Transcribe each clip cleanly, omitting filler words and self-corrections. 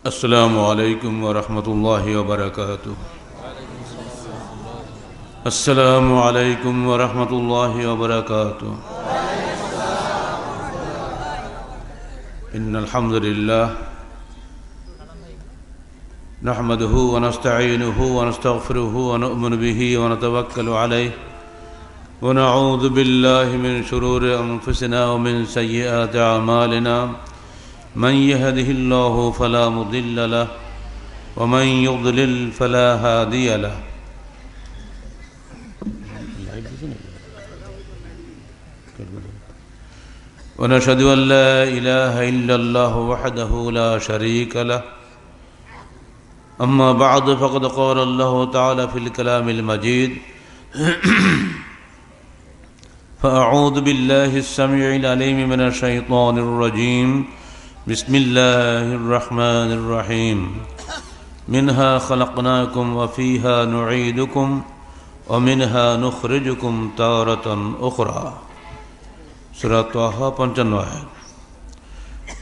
अस्सलामु अलैकुम वरहमतुल्लाहि वबरकातुह। अस्सलामु अलैकुम वरहमतुल्लाहि वबरकातुह। इन्नल हम्दुलिल्लाह नहमदुहु व नस्तईनुहु व नस्तगफिरुहु व नु'मिनु बिही व नतवक्कलु अलैहि व नऊज़ु बिल्लाहि मिन शुरूरि अनफुसिना व मिन सय्यिआति अमालिना मन यहदिहिल्लाहु फला मुदिल्ल लह व मन युद्लिल फला हादिय लह। व नशहदु अन ला इलाहा इल्लल्लाहु वहदहु ला शरीक लह। अम्मा बअद फ़क़द क़ाल अल्लाहु तआला फ़िल कलामिल मजीद फ़अऊज़ु बिल्लाहिस समीइल अलीम मिनश शैतानिर रजीम। बिस्मिल्लाहिर रहमानिर रहीम। मिन्हा खलक़नाकुम व फ़ीहा नुईदुकुम व मिन्हा नुख़रिजुकुम तारतन उख़रा। सूरह ताहा 55 आयत।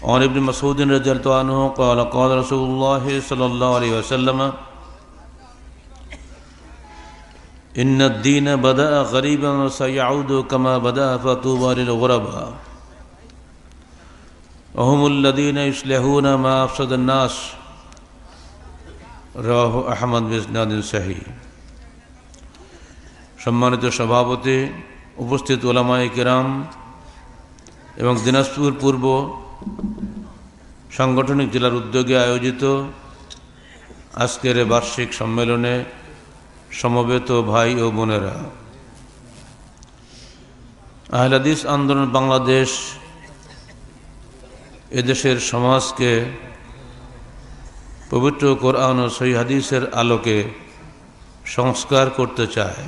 और इब्न मसूद रज़ियल्लाहु अन्हु क़ाल क़ाल रसूलुल्लाह सल्लल्लाहु अलैहि वसल्लम इन्नद-दीन बदअ ग़रीबन व सयऊदु कमा बदअ फ़तूबा लिल-ग़ुरबा व हुमुल्लज़ीन युस्लिहून मा अफ़सदन-नास। रवाहु अहमद बिस्नादिन सही। सम्मानित सभापति, उपस्थित उलामाए किराम এবং দিনাজপুর পূর্ব সাংগঠনিক জেলার উদ্যোগে আয়োজিত আজকের বার্ষিক সম্মেলনে সমবেত ভাই ও বোনেরা, আহলে হাদিস আন্দোলন বাংলাদেশ এদেশের সমাজকে পবিত্র কোরআন ও সহিহ হাদিসের আলোকে সংস্কার করতে চায়।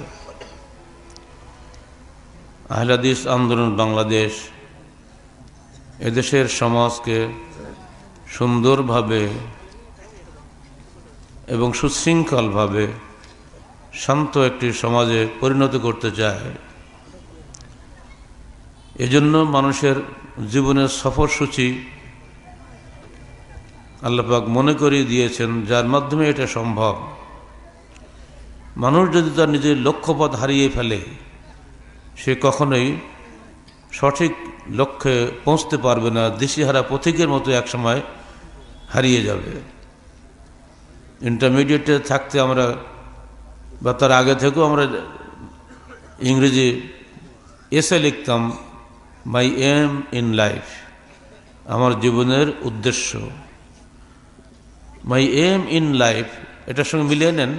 আহলে হাদিস আন্দোলন বাংলাদেশ এদেশের সমাজকে সুন্দরভাবে এবং সুশৃঙ্খলভাবে শান্ত একটি সমাজে পরিণত করতে চায়। এজন্য মানুষের জীবনের সফরসূচি আল্লাহ পাক মনে করিয়ে দিয়েছেন, যার মাধ্যমে এটা সম্ভব। মানুষ যদি তার নিজের লক্ষ্যপথ হারিয়ে ফেলে, সে কখনোই সঠিক লক্ষ্যে পৌঁছতে পারবে না, দিশেহারা পথিকের মতো একসময় হারিয়ে যাবে। ইন্টারমিডিয়েটে থাকতে আমরা বা তার আগে থেকেও আমরা ইংরেজি এসে লিখতাম, মাই এম ইন লাইফ, আমার জীবনের উদ্দেশ্য। মাই এম ইন লাইফ এটার সঙ্গে মিলিয়ে নেন,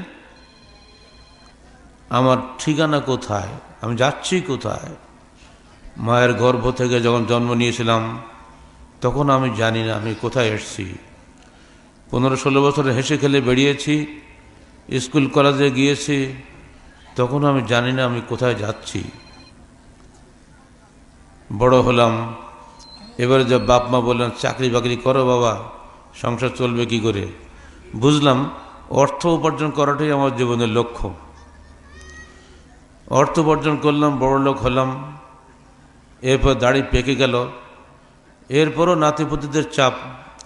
আমার ঠিকানা কোথায়, আমি যাচ্ছি কোথায়। মায়ের গর্ভ থেকে যখন জন্ম নিয়েছিলাম তখন আমি জানি না আমি কোথায় এসেছি। 15-16 বছর হেসে খেলে বেরিয়েছি, স্কুল কলেজে গিয়েছি, তখন আমি জানি না আমি কোথায় যাচ্ছি। বড় হলাম, এবারে যে বাপ মা বললেন চাকরি বাকরি করো বাবা, সংসার চলবে কি করে, বুঝলাম অর্থ উপার্জন করাটাই আমার জীবনের লক্ষ্য। অর্থ উপার্জন করলাম, বড় লোক হলাম, এরপর দাড়ি পেকে গেল, এরপরও নাতিপুতিদের চাপ,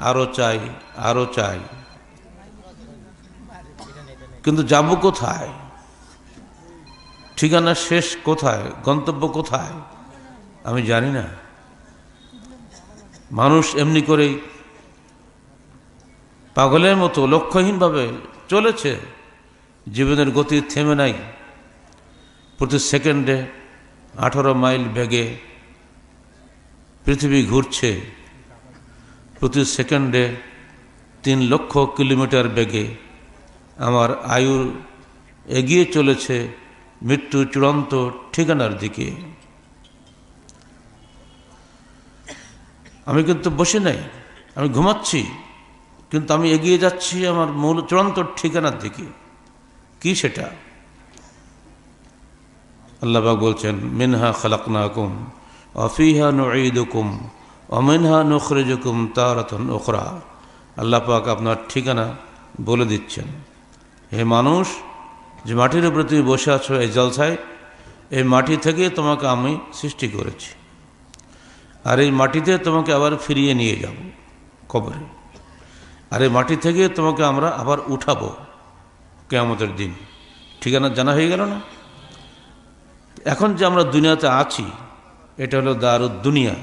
আরও চাই আরও চাই। কিন্তু যাব কোথায়, ঠিকানা শেষ কোথায়, গন্তব্য কোথায় আমি জানি না। মানুষ এমনি করেই পাগলের মতো লক্ষ্যহীনভাবে চলেছে, জীবনের গতি থেমে নাই। প্রতি সেকেন্ডে 18 মাইল বেগে পৃথিবী ঘুরছে, প্রতি সেকেন্ডে 3 লক্ষ কিলোমিটার বেগে আমার আয়ু এগিয়ে চলেছে মৃত্যু চূড়ান্ত ঠিকানার দিকে। আমি কিন্তু বসে নাই, আমি ঘুমাচ্ছি, কিন্তু আমি এগিয়ে যাচ্ছি আমার মূল চূড়ান্ত ঠিকানার দিকে। কি সেটা? আল্লাহ পাক বলছেন, মিনহা খালাকনাকুম ওয়া ফীহা নুঈদুকুম ওয়া মিনহা নুখরিজুকুম তারাতান উখরা। আল্লাহ পাক আপনার ঠিকানা বলে দিচ্ছেন। হে মানুষ, যে মাটির উপরে তুমি বসে আছো এই জলসায়, এই মাটি থেকে তোমাকে আমি সৃষ্টি করেছি, আর এই মাটিতে তোমাকে আবার ফিরিয়ে নিয়ে যাব কবরে। আর এই মাটি থেকে তোমাকে আমরা আবার উঠাবো কিয়ামতের দিন। ঠিকানা জানা হয়ে গেল না? এখন যে আমরা দুনিয়াতে আছি এটা হলো দারুদ দুনিয়া।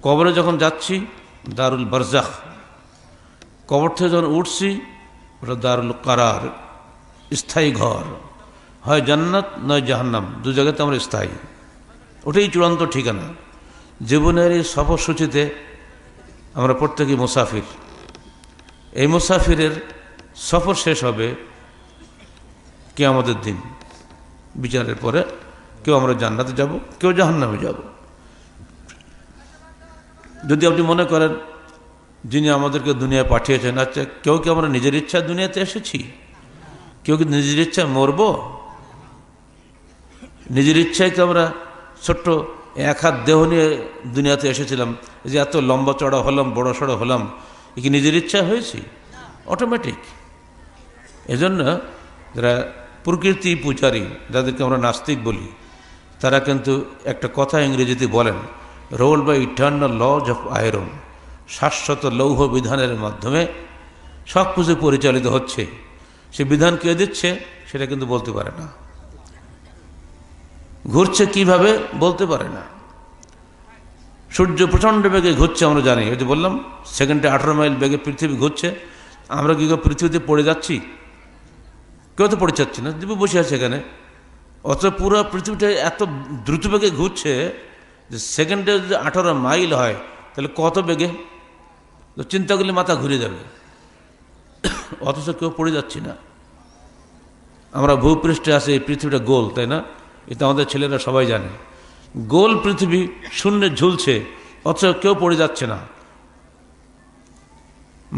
কবরে যখন যাচ্ছি দারুল বারজাখ, কবর থেকে যখন উঠছি ওটা দারুল কারার, স্থায়ী ঘর। হয় জান্নাত নয় জাহান্নাম, দু জায়গাতে আমরা স্থায়ী। ওটাই চূড়ান্ত ঠিকানা। জীবনের এই সফরসূচিতে আমরা প্রত্যেকেই মুসাফির। এই মুসাফিরের সফর শেষ হবে কিয়ামতের দিন। বিচারের পরে কেউ আমরা জান্নাতে যাব, কেউ জাহান্নামে যাব। যদি আপনি মনে করেন যিনি আমাদেরকে দুনিয়ায় পাঠিয়েছেন, আচ্ছা কেউ কি আমরা নিজের ইচ্ছায় দুনিয়াতে এসেছি? কেউ কি নিজের ইচ্ছায় মরব? নিজের ইচ্ছায় কি আমরা ছোট্ট এক হাত দেহ নিয়ে দুনিয়াতে এসেছিলাম? যে এত লম্বা চড়া হলাম, বড় সড়ো হলাম, এ কি নিজের ইচ্ছায় হয়েছি? অটোমেটিক। এজন্য যারা প্রকৃতি পূজারী, যাদেরকে আমরা নাস্তিক বলি, তারা কিন্তু একটা কথা ইংরেজিতে বলেন, rule by eternal laws of iron. শাশ্বত লৌহ বিধানের মাধ্যমে সব কিছু পরিচালিত হচ্ছে। সে বিধান কে দিচ্ছে সেটা কিন্তু বলতে পারে না। ঘুরছে কিভাবে বলতে পারে না। সূর্য প্রচণ্ড বেগে ঘুরছে আমরা জানি, ওই যে বললাম সেকেন্ডে 18 মাইল বেগে পৃথিবী ঘুরছে। আমরা কি পৃথিবীতে পড়ে যাচ্ছি? কেউ তো পড়ে যাচ্ছি না, দিব্য বসে আছে এখানে। অথচ পুরো পৃথিবীটা এত দ্রুত বেগে ঘুরছে যে সেকেন্ডে যদি 18 মাইল হয় তাহলে কত বেগে? তো চিন্তা করলে মাথা ঘুরে যাবে। অথচ কেউ পড়ে যাচ্ছি না। আমরা ভূপৃষ্ঠে আছে, এই পৃথিবীটা গোল, তাই না? এটা আমাদের ছেলেরা সবাই জানে। গোল পৃথিবী শূন্যে ঝুলছে, অথচ কেউ পড়ে যাচ্ছে না।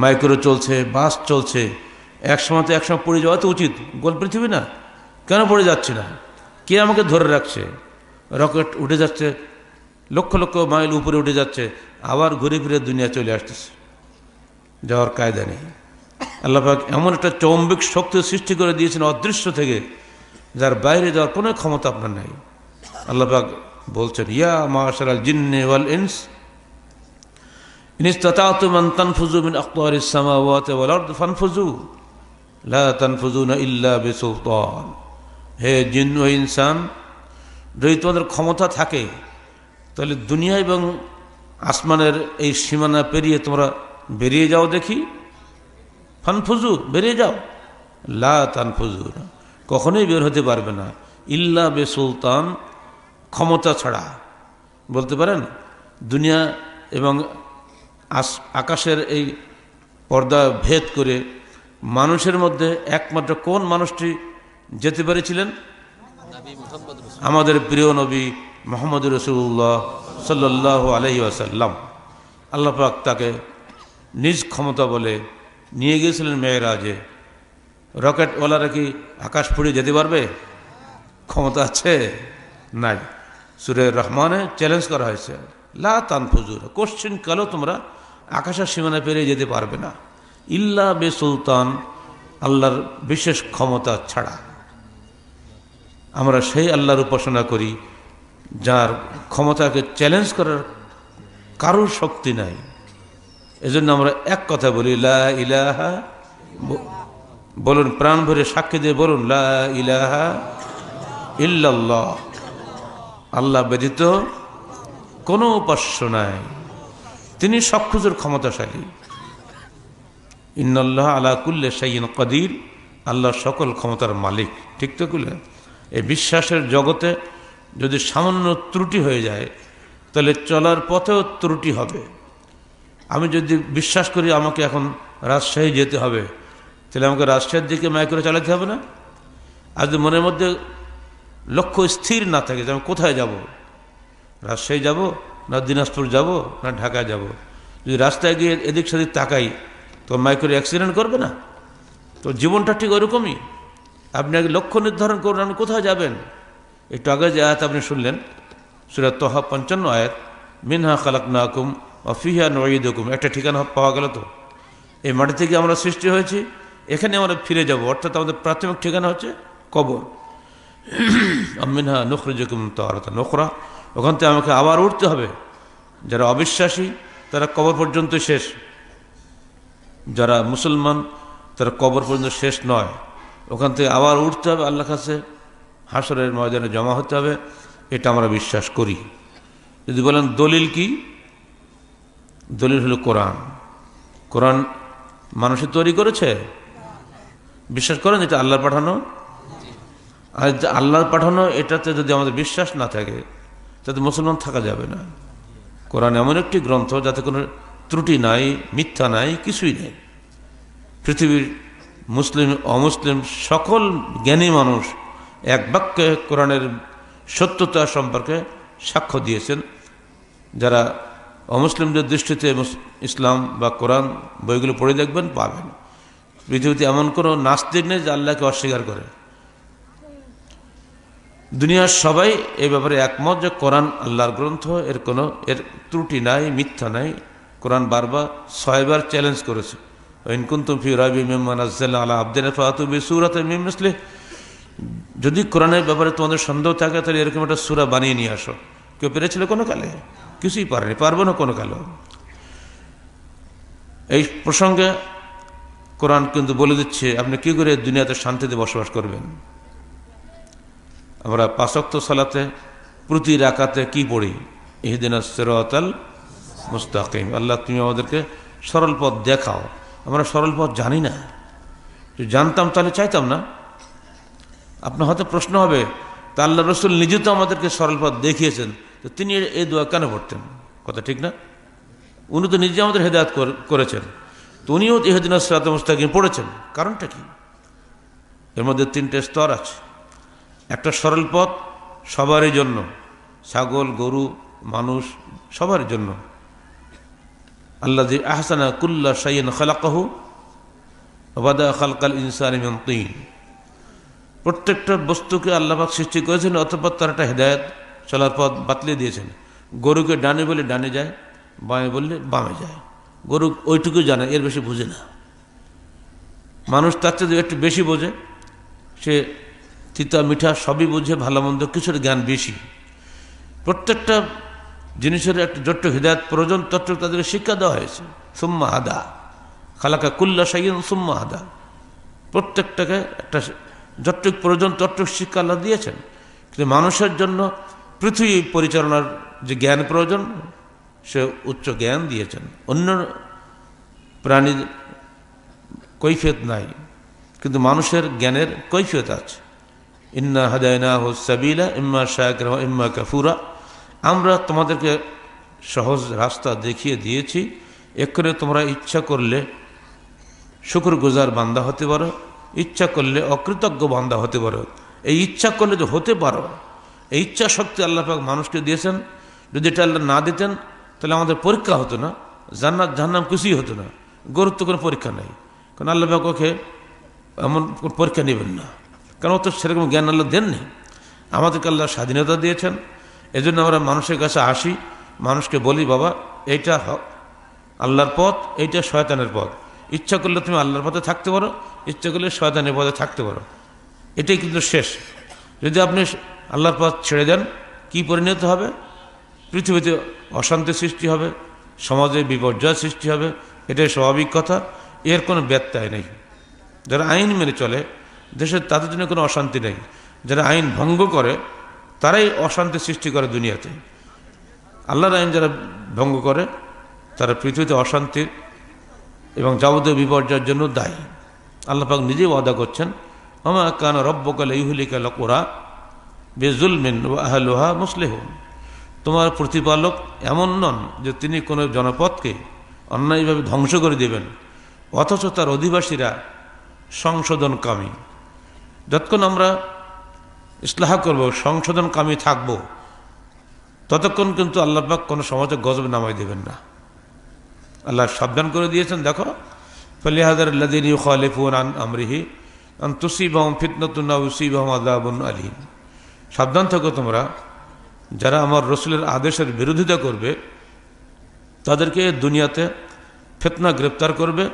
মাইক্রো চলছে, বাস চলছে, একসময় তো একসময় পড়ে যাওয়া তো উচিত। গোল পৃথিবী না, কেন পড়ে যাচ্ছে না? কে আমাকে ধরে রাখছে? রকেট উঠে যাচ্ছে, লক্ষ লক্ষ মাইল উপরে উঠে যাচ্ছে, আবার ঘুরে ফিরে দুনিয়া চলে আসতেছে, যাওয়ার কায়দা নেই। আল্লাহ পাক এমন একটা চৌম্বক শক্তি সৃষ্টি করে দিয়েছেন অদৃশ্য থেকে, যার বাইরে যাওয়ার কোনো ক্ষমতা আপনার নাই। আল্লাহ পাক বলছেন, ইয়া মাশারাল জিন্নি ওয়াল ইনস ইন ইসতাতাতুম আন তানফুযু মিন আকতারিস সামাওয়াতি ওয়াল আরদ ফানফুযু লা তানফুযুনা ইল্লা বিসুলতান। হে জিন ও ইনসান, যদি তোমাদের ক্ষমতা থাকে তাহলে দুনিয়া এবং আসমানের এই সীমানা পেরিয়ে তোমরা বেরিয়ে যাও দেখি। ফানফুজু, বেরিয়ে যাও। লা তানফুজু, কখনোই বের হতে পারবে না, ইল্লা বে সুলতান, ক্ষমতা ছাড়া। বলতে পারেন দুনিয়া এবং আকাশের এই পর্দা ভেদ করে মানুষের মধ্যে একমাত্র কোন মানুষটি যেতে পেরেছিলেন? আমাদের প্রিয় নবী মুহাম্মদ রাসূলুল্লাহ সাল্লাল্লাহু আলাইহি ওয়াসাল্লাম। আল্লাহ পাক তাকে নিজ ক্ষমতা বলে নিয়ে গিয়েছিলেন মেরাজে। রকেটওয়ালারা কি আকাশ ফুড়িয়ে যেতে পারবে? ক্ষমতা আছে? নাই। সূরা রহমানে চ্যালেঞ্জ করা হয়েছে, লা তানফুজুন, কোশ্চিন কালো তোমরা আকাশের সীমানা পেরিয়ে যেতে পারবে না, ইল্লা বে সুলতান, আল্লাহর বিশেষ ক্ষমতা ছাড়া। আমরা সেই আল্লাহর উপাসনা করি যার ক্ষমতাকে চ্যালেঞ্জ করার কারোর শক্তি নাই। এজন্য আমরা এক কথা বলি, লা ইলাহা, বলুন প্রাণ ভরে সাক্ষী দিয়ে বলুন, লা ইলাহা ইল্লাল্লাহ, আল্লাহ ব্যতীত কোনো উপাস্য নাই, তিনি সব কিছুর ক্ষমতাশালী। ইন্নাল্লাহ আলা কুল্লি শাইইন কাদির, আল্লাহ সকল ক্ষমতার মালিক। ঠিক তো কুলে? এই বিশ্বাসের জগতে যদি সামান্য ত্রুটি হয়ে যায় তাহলে চলার পথেও ত্রুটি হবে। আমি যদি বিশ্বাস করি আমাকে এখন রাজশাহী যেতে হবে, তাহলে আমাকে রাজশাহীর দিকে মাইক্রো চালাতে হবে না? আর যদি মনের মধ্যে লক্ষ্য স্থির না থাকে যে আমি কোথায় যাব, রাজশাহী যাব না দিনাজপুর যাব না ঢাকায় যাব, যদি রাস্তায় গিয়ে এদিক সেদিক তাকাই তো মাইক্রো অ্যাক্সিডেন্ট করবে না? তো জীবনটা ঠিক ওরকমই। আপনি আগে লক্ষ্য নির্ধারণ করুন আপনি কোথায় যাবেন। একটু আগে যে আয়াত আপনি শুনলেন সূরা তাহা 55 আয়াত, মিনহা খালাকনাকুম ওয়া ফিহা নুঈদুকুম, একটা ঠিকানা পাওয়া গেল। তো এই মাটি থেকে আমরা সৃষ্টি হয়েছি, এখানে আমরা ফিরে যাব, অর্থাৎ আমাদের প্রাথমিক ঠিকানা হচ্ছে কবর। মিনহা নুখরিজুকুম তারাতান উখরা, ওখান থেকে আমাকে আবার উঠতে হবে। যারা অবিশ্বাসী তারা কবর পর্যন্ত শেষ, যারা মুসলমান তারা কবর পর্যন্ত শেষ নয়, ওখান থেকে আবার উঠতে হবে, আল্লাহর কাছে হাসরের ময়দানে জমা হতে হবে, এটা আমরা বিশ্বাস করি। যদি বলেন দলিল কি, দলিল হলো কোরআন। কোরআন মানুষে তৈরি করেছে? বিশ্বাস করেন এটা আল্লাহর পাঠানো? আর আল্লাহর পাঠানো এটাতে যদি আমাদের বিশ্বাস না থাকে তাতে মুসলমান থাকা যাবে না। কোরআন এমন একটি গ্রন্থ যাতে কোনো ত্রুটি নাই, মিথ্যা নাই, কিছুই নেই। পৃথিবীর মুসলিম অমুসলিম সকল জ্ঞানী মানুষ এক বাক্যে কোরআনের সত্যতা সম্পর্কে সাক্ষ্য দিয়েছেন। যারা অমুসলিমদের দৃষ্টিতে ইসলাম বা কোরআন বইগুলো পড়ে দেখবেন, পাবেন পৃথিবীতে এমন কোনো নাস্তিক নেই যে আল্লাহকে অস্বীকার করে। দুনিয়ার সবাই এই ব্যাপারে একমত যে কোরআন আল্লাহর গ্রন্থ, এর ত্রুটি নাই, মিথ্যা নাই। কোরআন বারবার 6 বার চ্যালেঞ্জ করেছে, ইন কুনতুম ফি রাইবিম মিম্মা নাযালনা আলা আবদিনা ফাতু বিসূরাতিন মিন মিসলিহি, যদি কোরআনের ব্যাপারে তোমাদের সন্দেহ থাকে তাহলে এরকম একটা সূরা বানিয়ে নিয়ে আসো। কেউ পেরেছিল কোনো কালে? কিছুই পারেনি, পারবো না কোনো কালে। এই প্রসঙ্গে কোরআন কিন্তু বলে দিচ্ছে আপনি কি করে দুনিয়াতে শান্তিতে বসবাস করবেন। আমরা 5 ওয়াক্ত সালাতে প্রতি রাকাতে কি পড়ি? ইহদিনাস সিরাতাল মুস্তাকিম, আল্লাহ তুমি আমাদেরকে সরল পথ দেখাও। আমরা সরল পথ জানি না, যদি জানতাম তাহলে চাইতাম না। আপনার হয়তো প্রশ্ন হবে, তা আল্লাহ রসুল নিজে তো আমাদেরকে সরল পথ দেখিয়েছেন, তো তিনি এই দোয়া কেন পড়তেন? কথা ঠিক না? উনি তো নিজে আমাদের হেদায়েত করেছেন, তো উনিও ইহদিনাস সিরাতাল মুস্তাকিম পড়েছেন। কারণটা কি? এর মধ্যে 3টে স্তর আছে। একটা সরল পথ সবারই জন্য, ছাগল, গরু, মানুষ সবার জন্য। আল্লাযী আহসানা কুল্লা শাইইন খালাকাহু ওয়া বাদা খালকাল ইনসানি মিন তিন, প্রত্যেকটা বস্তুকে আল্লাহ পাক সৃষ্টি করেছেন, অতঃপর তার একটা হেদায়েত চলার পথ বাতলে দিয়েছেন। গরুকে ডানে বলে ডানে যায়, বামে বললে বামে যায়। গরু ওইটুকু জানে, এর বেশি বুঝে না। মানুষ তার চেয়ে একটু বেশি বোঝে, সে তিতা মিঠা সবই বুঝে, ভালো মন্দ কিছুর জ্ঞান বেশি। প্রত্যেকটা জিনিসের একটা যতটুকু হিদায়াত প্রয়োজন ততটুকু তাদেরকে শিক্ষা দেওয়া হয়েছে। সুম্মা হাদা খালাকা কুল্লা শাইইন সুম্মা হাদা, প্রত্যেকটাকে একটা যতটুকু প্রয়োজন ততটুকু শিক্ষা আল্লাহ দিয়েছেন। কিন্তু মানুষের জন্য পৃথিবী পরিচালনার যে জ্ঞান প্রয়োজন সে উচ্চ জ্ঞান দিয়েছেন। অন্য প্রাণীর কৈফিয়ত নাই, কিন্তু মানুষের জ্ঞানের কৈফিয়ত আছে। ইন্না হাদায়নাহু সাবিলা ইম্মা শাকিরা ওয়া ইম্মা কাফুরা, আমরা তোমাদেরকে সহজ রাস্তা দেখিয়ে দিয়েছি, এক্ষণে তোমরা ইচ্ছা করলে শুকরগুজার বান্দা হতে পারো, ইচ্ছা করলে অকৃতজ্ঞ বান্দা হতে পারো। এই ইচ্ছা করলে যে হতে পারো, এই ইচ্ছা শক্তি আল্লাহ পাক মানুষকে দিয়েছেন। যদি এটা আল্লাহ না দিতেন তাহলে আমাদের পরীক্ষা হতো না, জান্নাত জাহান্নাম কিছুই হতো না। গরুর তো কোনো পরীক্ষা নাই, কারণ আল্লাহ পাক ওকে এমন পরীক্ষা নেবেন না, কারণ ও তো সেরকম জ্ঞান আল্লাহ দেননি। আমাদেরকে আল্লাহ স্বাধীনতা দিয়েছেন, এজন্য আমরা মানুষের কাছে আসি, মানুষকে বলি বাবা এইটা আল্লাহর পথ, এইটা শয়তানের পথ। ইচ্ছা করলে তুমি আল্লাহর পথে থাকতে পারো, ইচ্ছা করলে শয়তানের পথে থাকতে পারো, এটাই কিন্তু শেষ। যদি আপনি আল্লাহর পথ ছেড়ে দেন, কি পরিণত হবে? পৃথিবীতে অশান্তি সৃষ্টি হবে, সমাজে বিপর্যয় সৃষ্টি হবে, এটাই স্বাভাবিক কথা, এর কোনো ব্যত্যয় নেই। যারা আইন মেনে চলে দেশের, তাদের জন্য কোনো অশান্তি নেই। যারা আইন ভঙ্গ করে তারাই অশান্তি সৃষ্টি করে দুনিয়াতে। আল্লাহর আইন যারা ভঙ্গ করে তারা পৃথিবীতে অশান্তির এবং যাবতীয় বিপর্যয়ের জন্য দায়ী। আল্লাহ পাক নিজেই ওয়াদা করছেন, ওমা কানা রব্বুকা লিইহলিকাল কুরা বিযুলমিন ওয়া আহলুহা মুসলিহুন, তোমার প্রতিপালক এমন নন যে তিনি কোনো জনপদকে অন্যায়ভাবে ধ্বংস করে দেবেন, অথচ তার অধিবাসীরা সংশোধনকামী। যতক্ষণ আমরা ইসলাহ করব, সংশোধনকামী থাকব, ততক্ষণ কিন্তু আল্লাহ পাক কোনো সমাজে গজব নামাই দেবেন না। আল্লাহ সাবধান করে দিয়েছেন, দেখো ফালিহাযার আল্লাযীনা ইউখালিফুনা আন আমরিহি আন তুসিবাহুম ফিতনাতুন আও ইউসিবাহুম আযাবুন আলীম। সাবধান থাকো তোমরা, যারা আমার রসুলের আদেশের বিরোধিতা করবে তাদেরকে দুনিয়াতে ফিতনা গ্রেপ্তার করবে,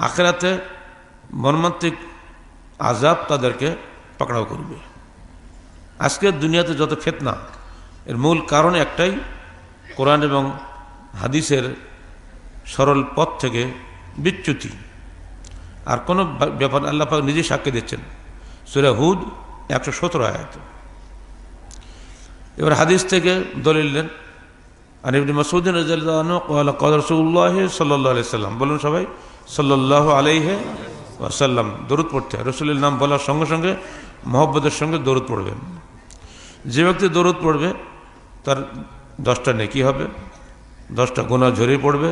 আখিরাতে মর্মান্তিক আযাব তাদেরকে পাকড়াও করবে। আজকের দুনিয়াতে যত ফিতনা, এর মূল কারণ একটাই, কোরআন এবং হাদিসের সরল পথ থেকে বিচ্যুতি। আর কোনো ব্যাপার আল্লাহ পাক নিজেই সাক্ষী দিচ্ছেন। সূরা হুদ 117 আয়াত। এবার হাদিস থেকে দলিল নেন। আর ইবনে মাসউদ রাদিয়াল্লাহু আনহু قال قال رسول الله صلى الله عليه وسلم, বলুন সবাই সাল্লাল্লাহু আলাইহি ওয়াসাল্লাম। দরুদ পড়তে হয়, রাসূলের নাম বলার সঙ্গে সঙ্গে মহব্বতের সঙ্গে দরুদ পড়বেন। যে ব্যক্তি দরুদ পড়বে তার 10টা নেকি হবে, 10টা গুনাহ ঝরিয়ে পড়বে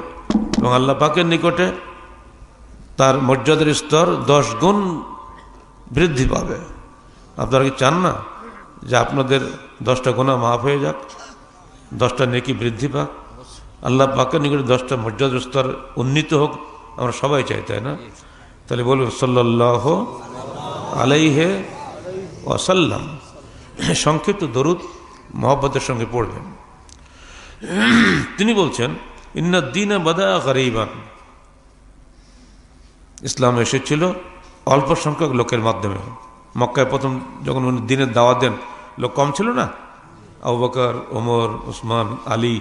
এবং আল্লাহ পাকের নিকটে তার মর্যাদার স্তর 10 গুণ বৃদ্ধি পাবে। আপনারা কি চান না যে আপনাদের 10টা গুনাহ মাফ হয়ে যাক, 10টা নেকি বৃদ্ধি পাক, আল্লাহ পাকের নিকটে 10টা মর্যাদার স্তর উন্নীত হোক? আমরা সবাই চাই, তাই না? তাহলে বলুন সাল্লাল্লাহু আলাইহি ওয়াসাল্লাম। সংক্ষিপ্ত দরুদ মহব্বতের সঙ্গে পড়বেন। তিনি বলছেন ইন্নাদ দীন বাদা গরীবান, ইসলাম এসেছিল অল্প সংখ্যক লোকের মাধ্যমে। মক্কায় প্রথম যখন উনি দ্বীনের দাওয়াত দেন, লোক কম ছিল না, আবু বকর, ওমর, উসমান, আলী,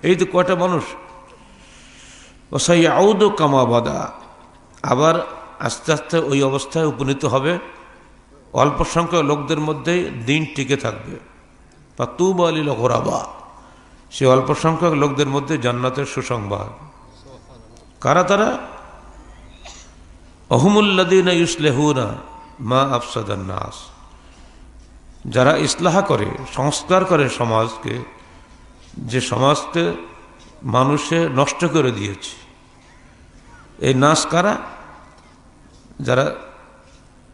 এই তো কয়টা মানুষ। ওয়াসাইয়াউদু কামা বাদা, আবার আস্তে আস্তে ওই অবস্থায় উপনীত হবে, অল্প সংখ্যক লোকদের মধ্যেই দিন টিকে থাকবে। ফাতুবা লিল গুরাবা, সে অল্প সংখ্যক লোকদের মধ্যে জান্নাতের সুসংবাদ। কারা তারা? আহুমুল্লাযীনা ইউসলিহুনা মা আফসাদান নাস, যারা ইসলাহ করে, সংস্কার করে সমাজকে, যে সমাজকে মানুষে নষ্ট করে দিয়েছে। এই নাস কারা? যারা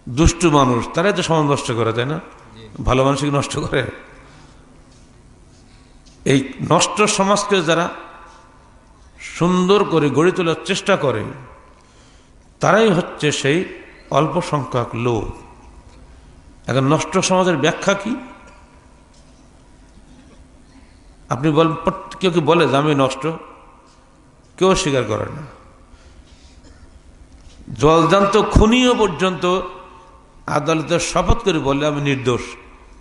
দুষ্টু মানুষ, তারাই তো সমাজ নষ্ট করে, তাই না? ভালো মানুষকে নষ্ট করে। এই নষ্ট সমাজকে যারা সুন্দর করে গড়ে তোলার চেষ্টা করে, তারাই হচ্ছে সেই অল্প সংখ্যক লোক। এখন নষ্ট সমাজের ব্যাখ্যা কি? আপনি বলেন, কেউ কি বলে যে আমি নষ্ট? কেউ স্বীকার করে না। জলজান্ত খুনিও পর্যন্ত আদালতের শপথ করে বলে আমি নির্দোষ,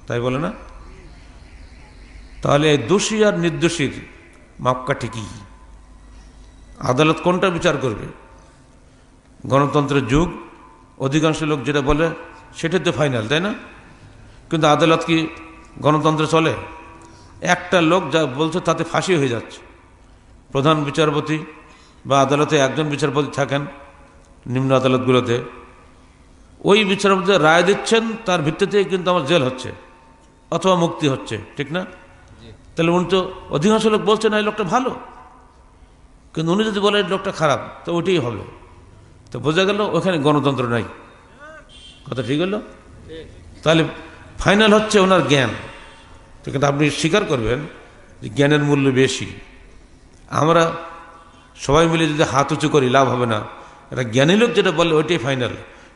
তাই বলে না? তাহলে দোষী আর নির্দোষীর মাপকাঠি কি? আদালত কোনটা বিচার করবে? গণতন্ত্রের যুগ, অধিকাংশ লোক যেটা বলে সেটাই তো ফাইনাল, তাই না? কিন্তু আদালত কি গণতন্ত্রে চলে? একটা লোক যা বলছে তাতে ফাঁসি হয়ে যাচ্ছে। প্রধান বিচারপতি বা আদালতে একজন বিচারপতি থাকেন নিম্ন আদালতগুলোতে, ওই বিচারপতি রায় দিচ্ছেন, তার ভিত্তিতেই কিন্তু আমার জেল হচ্ছে অথবা মুক্তি হচ্ছে, ঠিক না? তাহলে উনি তো, অধিকাংশ লোক বলছে না এই লোকটা ভালো, কিন্তু উনি যদি বলে এই লোকটা খারাপ, তো ওইটাই হবে। তো বোঝা গেল ওখানে গণতন্ত্র নাই। কথা ঠিক হলো? তাহলে ফাইনাল হচ্ছে ওনার জ্ঞান। তো কিন্তু আপনি স্বীকার করবেন যে জ্ঞানের মূল্য বেশি। আমরা সবাই মিলে যদি হাত উঁচু করি লাভ হবে না, এটা জ্ঞানী লোক যেটা বলে ওইটাই ফাইনাল।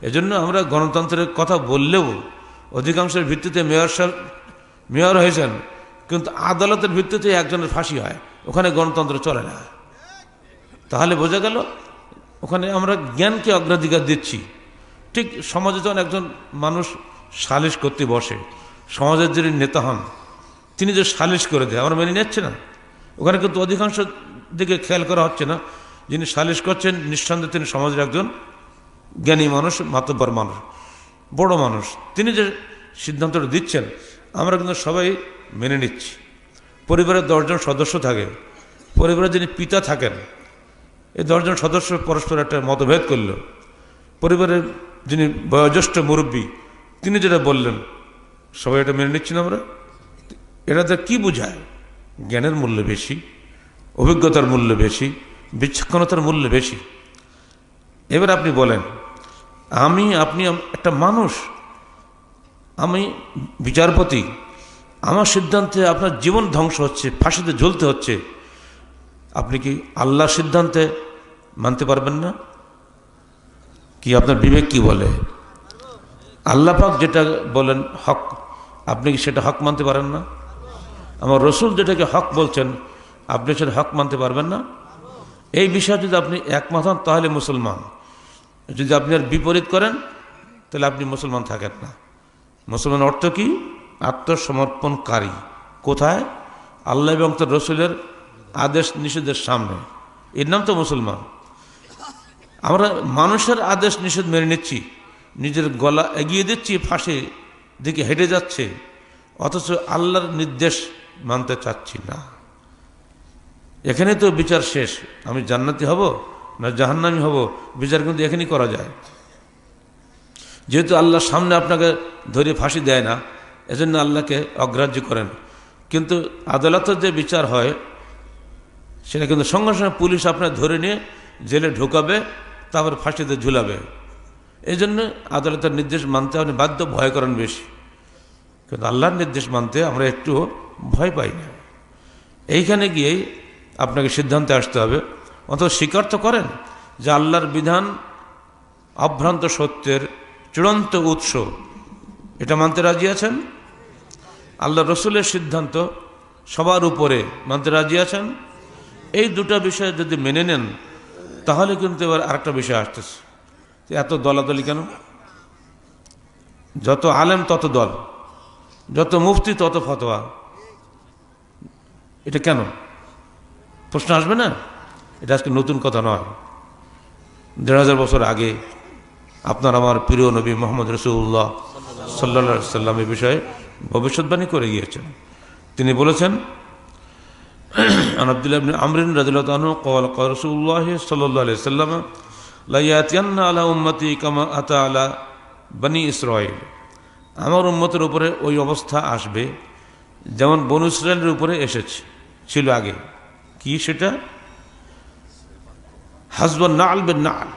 এজন্য আমরা গণতন্ত্রের কথা বললেও অধিকাংশের ভিত্তিতে মেয়র হয়েছেন, কিন্তু আদালতের ভিত্তিতে একজনের ফাঁসি হয়, ওখানে গণতন্ত্র চলে না। তাহলে বোঝা গেল ওখানে আমরা জ্ঞানকে অগ্রাধিকার দিচ্ছি। ঠিক সমাজে যখন একজন মানুষ সালিশ করতে বসে, সমাজের যিনি নেতা হন তিনি যে সালিশ করে দেয়, আমরা মেনে নিচ্ছি না। ওখানে কিন্তু অধিকাংশ দিকে খেয়াল করা হচ্ছে না। যিনি সালিশ করছেন নিঃসন্দেহে তিনি সমাজের একজন জ্ঞানী মানুষ, মাতব্বর মানুষ, বড় মানুষ। তিনি যে সিদ্ধান্তটা দিচ্ছেন আমরা কিন্তু সবাই মেনে নিচ্ছি। পরিবারের 10 জন সদস্য থাকে, পরিবারের যিনি পিতা থাকেন, এই 10 জন সদস্য পরস্পর একটা মতভেদ করল, পরিবারের যিনি বয়োজ্যেষ্ঠ মুরব্বী তিনি যেটা বললেন সবাই এটা মেনে নিচ্ছি না আমরা। এটাতে কি বোঝায়? জ্ঞানের মূল্য বেশি, অভিজ্ঞতার মূল্য বেশি, বিচক্ষণতার মূল্য বেশি। এবার আপনি বলেন, আপনি একটা মানুষ, আমি বিচারপতি, আমার সিদ্ধান্তে আপনার জীবন ধ্বংস হচ্ছে, ফাঁসিতে ঝুলতে হচ্ছে, আপনি কি আল্লাহর সিদ্ধান্তে মানতে পারবেন না? কি আপনার বিবেক কি বলে? আল্লাহ পাক যেটা বলেন হক, আপনি কি সেটা হক মানতে পারেন না? আমার রসুল যেটাকে হক বলছেন আপনি সেটা হক মানতে পারবেন না? এই বিষয়ে যদি আপনি একমত হন তাহলে মুসলমান। যদি আপনি আর বিপরীত করেন তাহলে আপনি মুসলমান থাকেন না। মুসলমান অর্থ কি? আত্মসমর্পণকারী। কোথায়? আল্লাহ এবং তার রসুলের আদেশ নিষেধের সামনে। এর নাম তো মুসলমান। আমরা মানুষের আদেশ নিষেধ মেনে নিচ্ছি, নিজের গলা এগিয়ে দিচ্ছি, ফাঁসি দিকে হেঁটে যাচ্ছে, অথচ আল্লাহর নির্দেশ মানতে চাচ্ছি না। এখানে তো বিচার শেষ, আমি জান্নাতি হব না জাহান্নামী হব, বিচার কিন্তু এখানেই করা যায়। যেহেতু আল্লাহর সামনে আপনাকে ধরে ফাঁসি দেয় না, এজন্য আল্লাহকে অগ্রাহ্য করেন। কিন্তু আদালতের যে বিচার হয় সেটা কিন্তু সঙ্গে সঙ্গে পুলিশ আপনার ধরে নিয়ে জেলে ঢোকাবে, তারপর ফাঁসিতে ঝুলাবে। এই জন্য আদালতের নির্দেশ মানতে আপনি বাধ্য, ভয় করেন বেশি। কিন্তু আল্লাহর নির্দেশ মানতে আমরা একটু ভয় পাই না। এইখানে গিয়েই আপনাকে সিদ্ধান্তে আসতে হবে। অথবা স্বীকার তো করেন যে আল্লাহর বিধান অভ্রান্ত সত্যের চূড়ান্ত উৎস, এটা মানতে রাজি আছেন? আল্লাহ রসুলের সিদ্ধান্ত সবার উপরে, মানতে রাজি আছেন? এই দুটা বিষয় যদি মেনে নেন, তাহলে কিন্তু এবার আরেকটা বিষয় আসতেছে, এত দলাদলি কেন? যত আলেম তত দল, যত মুফতি তত ফতোয়া, এটা কেন? প্রশ্ন আসবে না? এটা আজকে নতুন কথা নয়। ১৫০০ বছর আগে আপনার আমার প্রিয় নবী মোহাম্মদ রাসূলুল্লাহ সাল্লাল্লাহু আলাইহি ওয়াসাল্লাম এই বিষয়ে ভবিষ্যৎবাণী করে গিয়েছেন। তিনি বলেছেন, আন আব্দুল্লাহ ইবনে আমর রাদিয়াল্লাহু আনহু قال قال رسول الله صلى الله عليه وسلم لا يأتين على أمتي كما أتى على بني إسرائيل। আমার উম্মতের উপরে ওই অবস্থা আসবে যেমন বনু ইসরায়েলের উপরে এসেছে, ছিল আগে। কি সেটা? হাসবান নাল বিন নাল,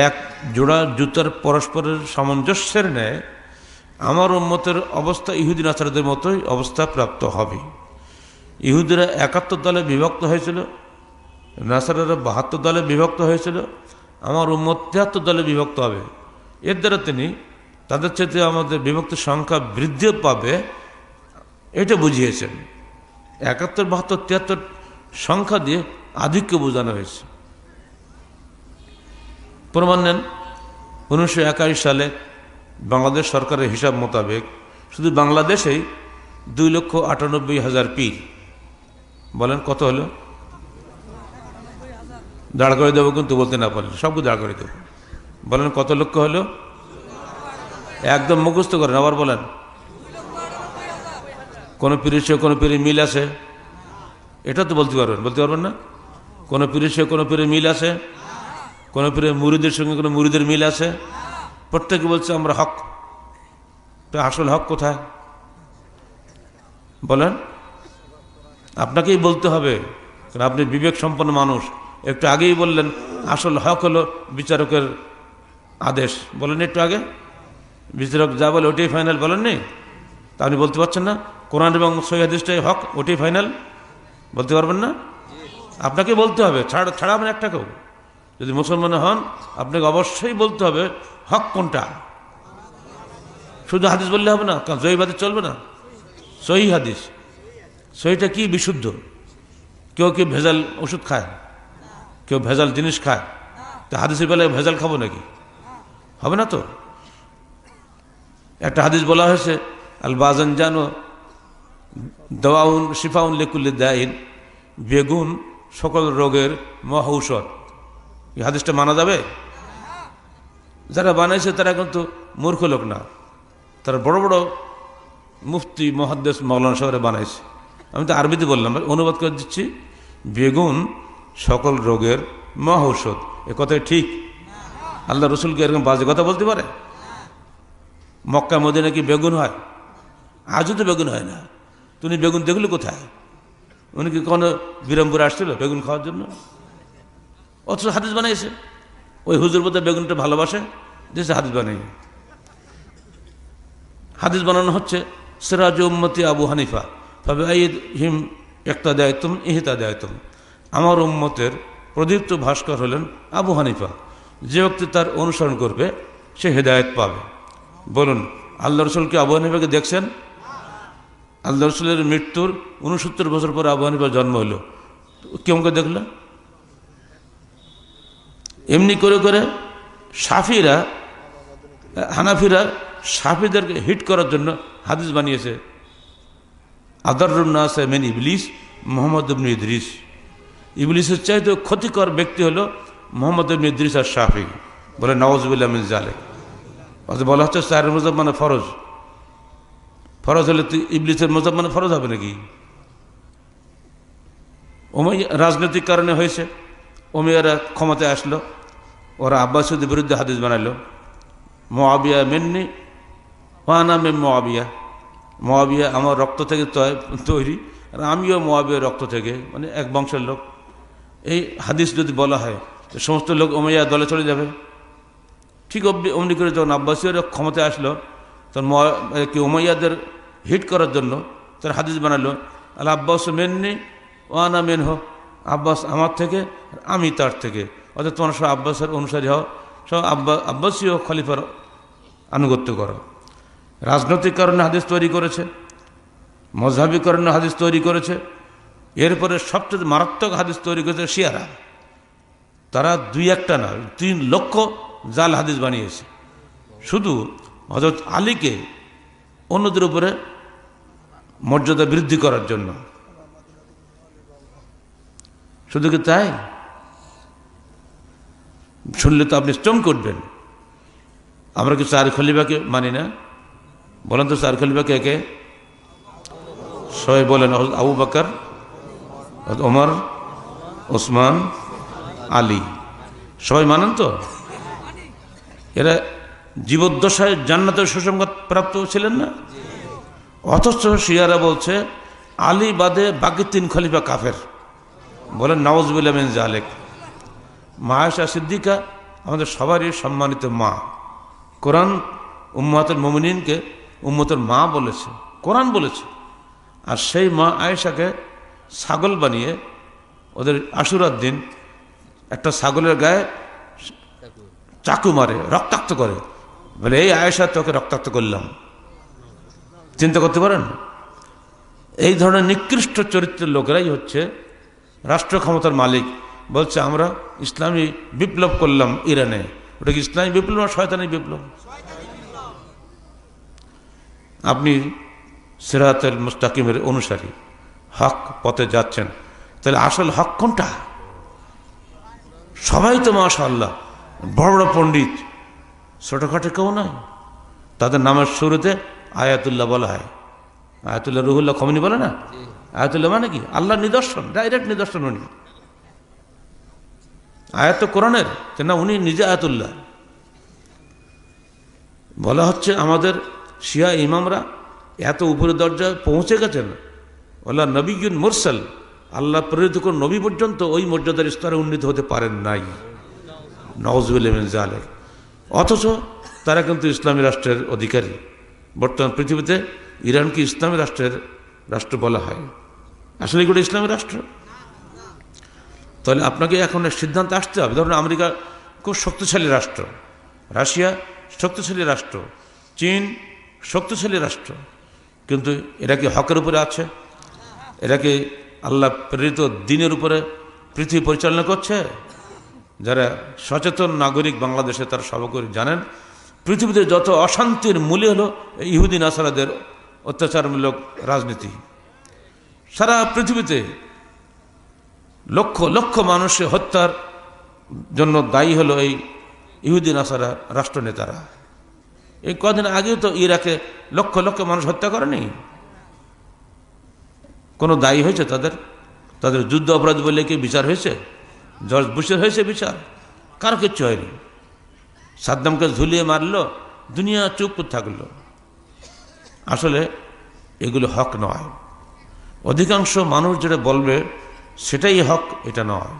এক জোড়া জুতার পরস্পরের সামঞ্জস্যের ন্যায় আমার উম্মতের অবস্থা ইহুদি নাসারাদের মতোই অবস্থা প্রাপ্ত হবে। ইহুদিরা ৭১ দলে বিভক্ত হয়েছিল, নাসারারা ৭২ দলে বিভক্ত হয়েছিল, আমার উম্মত ৭৩ দলে বিভক্ত হবে। এর দ্বারা তিনি তাদের চাইতে আমাদের বিভক্ত সংখ্যা বৃদ্ধি পাবে, এটা বুঝিয়েছেন। ৭১, ৭২, ৭৩ সংখ্যা দিয়ে আধিক্য বোঝানো হয়েছে। প্রমাণ নেন, ১৯২১ সালে বাংলাদেশ সরকারের হিসাব মোতাবেক শুধু বাংলাদেশেই 2,98,000 পীর। বলেন কত হলো? দাঁড় করে দেবো, কিন্তু বলতে না পারলে সবগুলো দাঁড় করে দেবো। বলেন কত লক্ষ হলো? একদম মুখস্থ করেন, আবার বলেন। কোনো পীরের সে কোনো পীরের মিল আছে? এটা তো বলতে পারবেন না? কোনো পীরের সে কোনো পীরের মিল আছে? কোনো পীরের মুরিদের সঙ্গে কোনো মুরিদের মিল আছে? প্রত্যেকে বলছে আমরা হক। তো আসল হক কোথায় বলেন? আপনাকেই বলতে হবে, কারণ আপনি বিবেক সম্পন্ন মানুষ। একটু আগেই বললেন আসল হক হলো বিচারকের আদেশ, বলেন একটু আগে। বিচারক যা বলে ওটাই ফাইনাল, বলেননি? তা আপনি বলতে পারছেন না কোরআন এবং সহিহ হাদিসটাই হক, ওটাই ফাইনাল? বলতে পারবেন না? আপনাকে বলতে হবে, ছাড়াবেন একটাকেও। যদি মুসলমান হন আপনাকে অবশ্যই বলতে হবে হক কোনটা। শুধু হাদিস বললে হবে না, কারণ জয়ী হাদিস চলবে না। সহিহ হাদিস, সহিটা কি? বিশুদ্ধ। কেউ কেউ ভেজাল ওষুধ খায়, কেউ ভেজাল জিনিস খায়, তো হাদিসের বেলায় ভেজাল খাবো নাকি? হবে না তো। একটা হাদিস বলা হয়েছে আল বাজান জানো দাওয়াউন শিফাউন লিকুল্লি দাইন, বেগুন সকল রোগের মহৌষধ। এই হাদিসটা মানা যাবে? যারা বানাইছে তারা কিন্তু মূর্খ লোক না, তারা বড় বড় মুফতি মুহাদ্দিস মাওলানা সাহেবরা বানাইছে। আমি তো আরবিতে বললাম, অনুবাদ করে দিচ্ছি। বেগুন সকল রোগের মহৌষধ, এ কথাই ঠিক? আল্লাহ রসুলকে এরকম বাজে কথা বলতে পারে? মক্কা মদিনা কি বেগুন হয়? আজও তো বেগুন হয় না। তুমি বেগুন দেখলে কোথায়? উনি কি কোনো বিরমপুরে আসছিল বেগুন খাওয়ার জন্য? অথচ হাদিস বানাইছে। ওই হুজুর বোধহয় বেগুনটা ভালোবাসে, দেশে হাদিস বানাই। হাদিস বানানো হচ্ছে সিরাজ উম্মতি আবু হানিফা তবে হিম একটা দায়িত্ব ইহিতা দায়িত্ব। আমার উম্মতের প্রদীপ্ত ভাস্কর হলেন আবু হানিফা, যে ব্যক্তি তার অনুসরণ করবে সে হেদায়েত পাবে। বলুন, আল্লাহ রসুলকে আবু হানিফাকে দেখছেন? আল্লাহ রসুলের মৃত্যুর 69 বছর পরে আবু হানিফার জন্ম হলো, কেমনকে দেখলো? এমনি করে করে হানাফিরা সাফিদেরকে হিট করার জন্য হাদিস বানিয়েছে। আদারুন-নাস মিন ইবলিস মুহাম্মদ ইবনে ইদ্রিস। ইবলিসের চাইতে ক্ষতিকর ব্যক্তি হলো মোহাম্মদ ইবনে ইদ্রিস আশ-শাফি বলে নাউযুবিল্লাহ মিন যালিক। বলা হচ্ছে চারের মযহাব মানে ফরজ। ফরজ হলে ইবলিসের মযহাব মানে ফরজ হবে নাকি? উমাইয়া রাজনৈতিক কারণে হয়েছে, উমাইয়ারা ক্ষমতায় আসলো, ওরা আব্বাসীদের বিরুদ্ধে হাদিস বানাইলো, মুআবিয়া মিন্নি ওয়া আনা মিন মুআবিয়া, মুআবিয়া আমার রক্ত থেকে তৈরি আর আমিও মুআবিয়ার রক্ত থেকে, মানে এক বংশের লোক। এই হাদিস যদি বলা হয় সমস্ত লোক উমাইয়া দলে চলে যাবে। ঠিক অমনি করে যখন আব্বাসীরা ক্ষমতায় আসলো তখন উমাইয়াদের হিট করার জন্য তার হাদিস বানালো, আল আব্বাস মেননি ও আনা মেন হো, আব্বাস আমার থেকে আমি তার থেকে, অর্থাৎ তোমরা সব আব্বাসের অনুসারী হও, সব আব্বাসীয় খলিফার আনুগত্য করো। রাজনৈতিক কারণে হাদিস তৈরি করেছে, মজহাবী কারণে হাদিস তৈরি করেছে। এরপরে সবচেয়ে মারাত্মক হাদিস তৈরি করেছে শিয়ারা। তারা 2-1টা না 3 লক্ষ জাল হাদিস বানিয়েছে, শুধু হযরত আলীকে অন্যদের উপরে মর্যাদা বৃদ্ধি করার জন্য। শুধু কি তাই? শুনলে তো আপনি চমকে উঠবেন। আমরা কি 4 খলিফাকে মানি না? বলেন তো 4 খলিফা কে কে? সবাই বলেন, আবু বকর, ওমর, ওসমান, আলী। সবাই মানেন তো? এরা জীবদ্দশায় জান্নাতের সুসংবাদ প্রাপ্ত ছিলেন না? অথচ শিয়ারা বলছে আলী বাদে বাকি 3 খলিফা কাফের। বলেন নাউযুবিল্লাহ মিন যালিক। মা আয়েশা সিদ্দিকা আমাদের সবারই সম্মানিত মা। কোরআন উম্মাতুল মুমিনিনকে উম্মতের মা বলেছে, কোরআন বলেছে। আর সেই মা আয়েশাকে ছাগল বানিয়ে ওদের আশুরার দিন একটা ছাগলের গায়ে চাকু মারে, রক্তাক্ত করে, বলে এই আয়েশা তোকে রক্তাক্ত করলাম। চিন্তা করতে পারেন? এই ধরনের নিকৃষ্ট চরিত্রের লোকেরাই হচ্ছে রাষ্ট্র ক্ষমতার মালিক। বলছে আমরা ইসলামী বিপ্লব করলাম ইরানে। ওটা কি ইসলামী বিপ্লব না শয়তানি বিপ্লব? আপনি সিরাতুল মুস্তাকিমের অনুসারী, হক পথে যাচ্ছেন, তাহলে আসল হক কোনটা? সবাই তো মাশাআল্লাহ বড় বড় পণ্ডিত, ছোটখাটো কেউ নয়। তাদের নামের শুরুতে আয়াতুল্লাহ বলা হয়। আয়াতুল্লাহ রুহুল্লাহ খমিনি বলে না? আয়াতুল্লাহ মানে কি? আল্লাহর নিদর্শন, ডাইরেক্ট নিদর্শন। উনি আয়াত তো কোরআনের, না উনি নিজে আয়াতুল্লাহ। বলা হচ্ছে আমাদের শিয়া ইমামরা এত উপরে দরজায় পৌঁছে গেছেন, আল্লাহ নবীন মুরসাল, আল্লাহ প্রেরিত কোন নবী পর্যন্ত ওই মর্যাদার স্তরে উন্নীত হতে পারেন নাই। নাউযুবিল্লাহ মিন যালিক। অথচ তারা কিন্তু ইসলামী রাষ্ট্রের অধিকারী। বর্তমান পৃথিবীতে ইরানকে ইসলামী রাষ্ট্রের রাষ্ট্র বলা হয়। আসলে এগুলো ইসলামী রাষ্ট্র? তাহলে আপনাকে এখন সিদ্ধান্ত আসতে হবে। ধরুন আমেরিকা খুব শক্তিশালী রাষ্ট্র, রাশিয়া শক্তিশালী রাষ্ট্র, চীন শক্তিশালী রাষ্ট্র, কিন্তু এরা কি হকের উপরে আছে? এরা কি আল্লাহ প্রেরিত দ্বীনের উপরে পৃথিবী পরিচালনা করছে? যারা সচেতন নাগরিক বাংলাদেশে তারা সর্বকরি জানেন পৃথিবীতে যত অশান্তির মূলে হলো ইহুদি নাসারাদের অত্যাচারমূলক রাজনীতি। সারা পৃথিবীতে লক্ষ লক্ষ মানুষের হত্যার জন্য দায়ী হলো এই ইহুদি নাসারা রাষ্ট্রনেতারা। এই কদিন আগেও তো ইরাকে লক্ষ লক্ষ মানুষ হত্যা করেনি। কোনো দায়ী হয়েছে তাদের যুদ্ধ অপরাধ বলে কি বিচার হয়েছে? জর্জ বুশের হয়েছে বিচার? কারো কিচ্ছু হয়নি। সাদ্দামকে ঝুলিয়ে মারলো, দুনিয়া চুপ থাকলো। আসলে এগুলো হক নয়। অধিকাংশ মানুষ যেটা বলবে সেটাই হক, এটা নয়।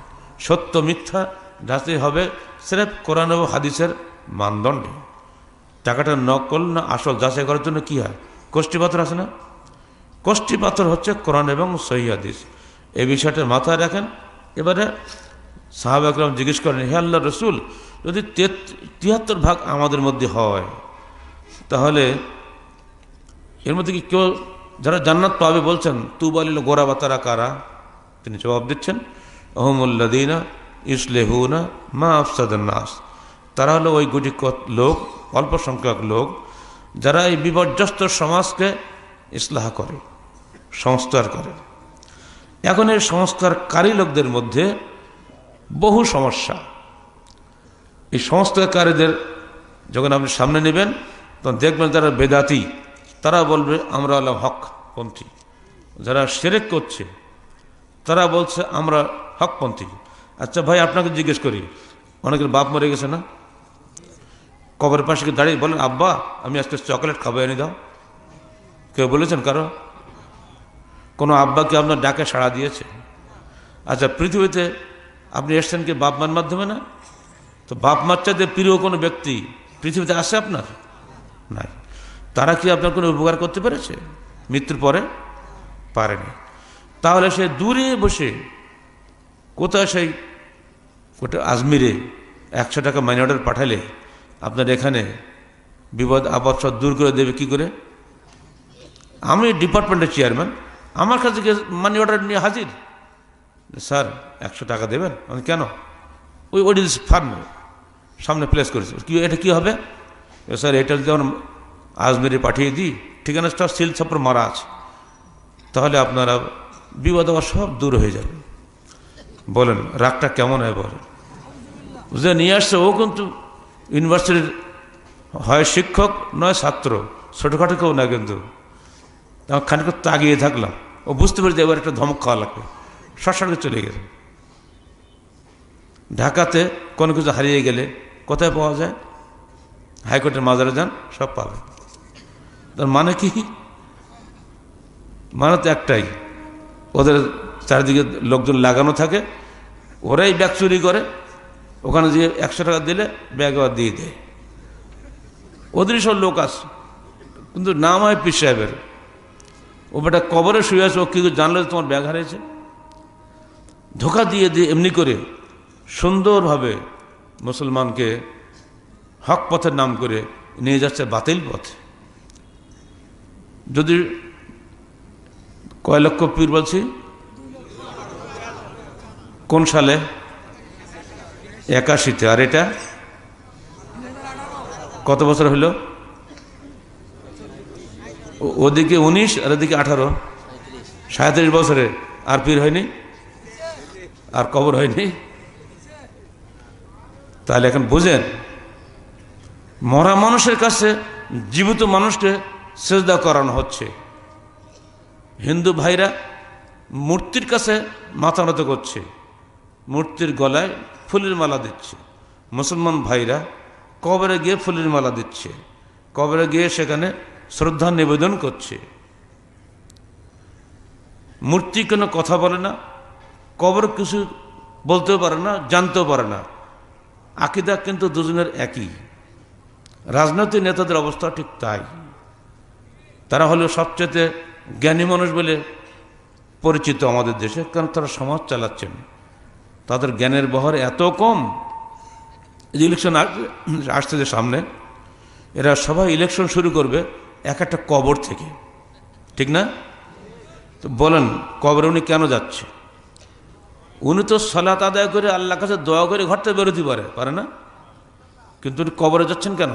সত্য মিথ্যা যাচাই হবে সির্ফ কোরআন ও হাদিসের মানদণ্ডে। টাকাটা নকল না আসল যাচাই করার জন্য কি হয়? কোষ্ঠী পাথর আছে না? কোষ্ঠী পাথর হচ্ছে কোরআন এবং সহিহ হাদিস। এই বিষয়টা মাথায় রাখেন। এবারে সাহাবা একরাম জিজ্ঞেস করেন, হে আল্লাহর রাসূল, যদি 73 ভাগ আমাদের মধ্যে হয় তাহলে এর মধ্যে কি কেউ যারা জান্নাত পাবে বলছেন তুবালিল গোরাবাতারা কারা? তিনি জবাব দিচ্ছেন, আহমুল্লাযীনা ইসলিহুনা মা আফসাদান নাস। তারা হলো ওই গুটি লোক, অল্প সংখ্যক লোক, যারা এই বিপর্যস্ত সমাজকে ইসলাহ করে, সংস্কার করে। এখন এই সংস্কারকারী লোকদের মধ্যে বহু সমস্যা, এই সংস্কারকারীদের যখন আপনি সামনে নেবেন তখন দেখবেন যারা বেদাতি তারা বলবে আমরা হলাম হকপন্থী, যারা শিরক করছে তারা বলছে আমরা হকপন্থী। আচ্ছা ভাই, আপনাকে জিজ্ঞেস করি, অনেকের বাপ মরে গেছে না, কবরের পাশে দাঁড়িয়ে বলেন আব্বা আমি আজকে চকলেট খাবো, এনে দাও। কেউ বলেছেন কারো? কোনো আব্বা কি আপনার ডাকে সাড়া দিয়েছে? আচ্ছা, পৃথিবীতে আপনি এসছেন কি বাপ মার মাধ্যমে না? তো বাপ মার চাইতে প্রিয় কোনো ব্যক্তি পৃথিবীতে আসে আপনার? নাই। তারা কি আপনার কোনো উপকার করতে পেরেছে মৃত্যুর পরে? পারেনি। তাহলে সে দূরে বসে কোথায় সেই কোথায় আজমিরে 100 টাকা মানি অর্ডার পাঠালে আপনার এখানে বিপদ আপদ সব দূর করে দেবে কি করে? আমি ডিপার্টমেন্টের চেয়ারম্যান, আমার কাছে মানি অর্ডার নিয়ে হাজির, স্যার 100 টাকা দেবেন। আমি কেন? ওই ওডিলস ফার্ম সামনে প্লেস করেছে, কি এটা কি হবে? স্যার এটা যদি আমরা আজমিরে পাঠিয়ে দিই, ঠিকানাটা সিল ছাপ্পর মারা আছে, তাহলে আপনারা বিপদ আবার সব দূর হয়ে যাবে। বলেন রাগটা কেমন হয়? বলেন যে নিয়ে আসছে ও কিন্তু ইউনিভার্সিটির হয় শিক্ষক নয় ছাত্র, ছোটোখাটো কেউ না, কিন্তু খানিক তাগিয়ে থাকলাম, ও বুঝতে পেরেছে এবার একটা ধমক খাওয়া লাগবে, শশাকে চলে গেছে। ঢাকাতে কোনো কিছু হারিয়ে গেলে কোথায় পাওয়া যায়? হাইকোর্টের মাজারে যান, সব পাবে। তার মানে কি? মানে তো একটাই, ওদের চারিদিকে লোকজন লাগানো থাকে, ওরাই ব্যাগ চুরি করে, ওখানে দিয়ে 100 টাকা দিলে ব্যাগ আবার দিয়ে দেয়। ওদেরই সব লোক আছে, কিন্তু নাম হয় পীর সাহেবের। ও বেটা কবরে শুয়ে আছে, ও কি জানলে তোমার ব্যাগ হারিয়েছে? ধোকা দিয়ে দিয়ে এমনি করে সুন্দরভাবে মুসলমানকে হক পথের নাম করে নিয়ে যাচ্ছে বাতিল পথে। যদি কয় লক্ষ পীর বলছি? কোন সালে? 81-তে। আর এটা কত বছর হইল? ওদিকে 19 আর এদিকে 18, 37 বছরে আর পীর হয়নি, আর কবর হয়নি। তাহলে এখন বুঝেন, মরা মানুষের কাছে জীবিত মানুষকে সেজদা করানো হচ্ছে। হিন্দু ভাইরা মূর্তির কাছে মাথা নত করছে, মূর্তির গলায় ফুলের মালা দিচ্ছে। মুসলমান ভাইরা কবরে গিয়ে ফুলের মালা দিচ্ছে, কবরে গিয়ে সেখানে শ্রদ্ধা নিবেদন করছে। মূর্তি কোনো কথা বলে না, কবর কিছু বলতেও পারে না, জানতেও পারে না। আকীদা কিন্তু দুজনের একই। রাজনৈতিক নেতাদের অবস্থা ঠিক তাই। তারা হলো সবচেয়ে জ্ঞানী মানুষ বলে পরিচিত আমাদের দেশে, কারণ তারা সমাজ চালাচ্ছেন। তাদের জ্ঞানের বহর এত কম। ইলেকশন আসছে যে সামনে, এরা সবাই ইলেকশন শুরু করবে এক একটা কবর থেকে, ঠিক না? তো বলেন কবরে উনি কেন যাচ্ছে? উনি তো সালাত আদায় করে আল্লাহর কাছে দোয়া করে ঘর থেকে বেরোতে পারে না, কিন্তু উনি কবরে যাচ্ছেন কেন?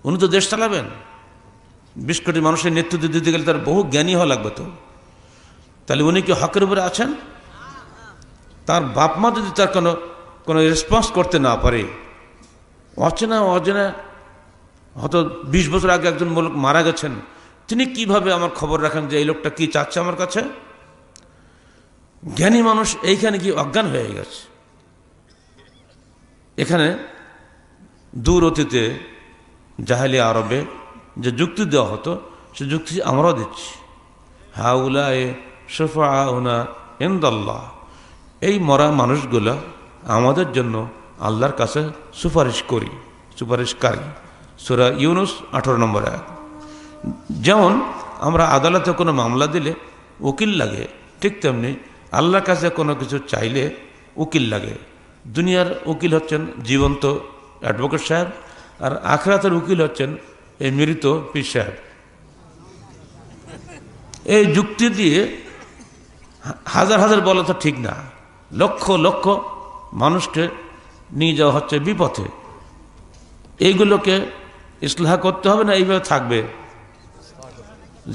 উনি তো দেশ চালাবেন। 20 কোটি মানুষের নেতৃত্ব দিতে গেলে তার বহু জ্ঞানী হওয়া লাগবে। তো তাহলে উনি কি হকের উপরে আছেন? তার বাপ মা যদি তার কোনো রেসপন্স করতে না পারে, অচেনা হয়তো 20 বছর আগে একজন লোক মারা গেছেন, তিনি কিভাবে আমার খবর রাখেন যে এই লোকটা কি চাচ্ছে আমার কাছে? জ্ঞানী মানুষ এইখানে কি অজ্ঞান হয়ে গেছে। এখানে দূর অতীতে জাহেলি আরবে যে যুক্তি দেওয়া হতো, সে যুক্তি আমরাও দিচ্ছি। হাউলায়ে শাফাআউনা ইনদাল্লাহ, এই মরা মানুষগুলা আমাদের জন্য আল্লাহর কাছে সুপারিশকারী। সূরা ইউনুস 18 নম্বর আয়াত। যেমন আমরা আদালতে কোনো মামলা দিলে উকিল লাগে, ঠিক তেমনি আল্লাহর কাছে কোনো কিছু চাইলে উকিল লাগে। দুনিয়ার উকিল হচ্ছেন জীবন্ত অ্যাডভোকেট সাহেব, আর আখিরাতের উকিল হচ্ছেন এই মৃত পীর সাহেব। এই যুক্তি দিয়ে হাজার হাজার বলা তো ঠিক না, লক্ষ লক্ষ মানুষকে নিয়ে যাওয়া হচ্ছে বিপথে। এইগুলোকে ইসলাহ করতে হবে না এইভাবে থাকবে?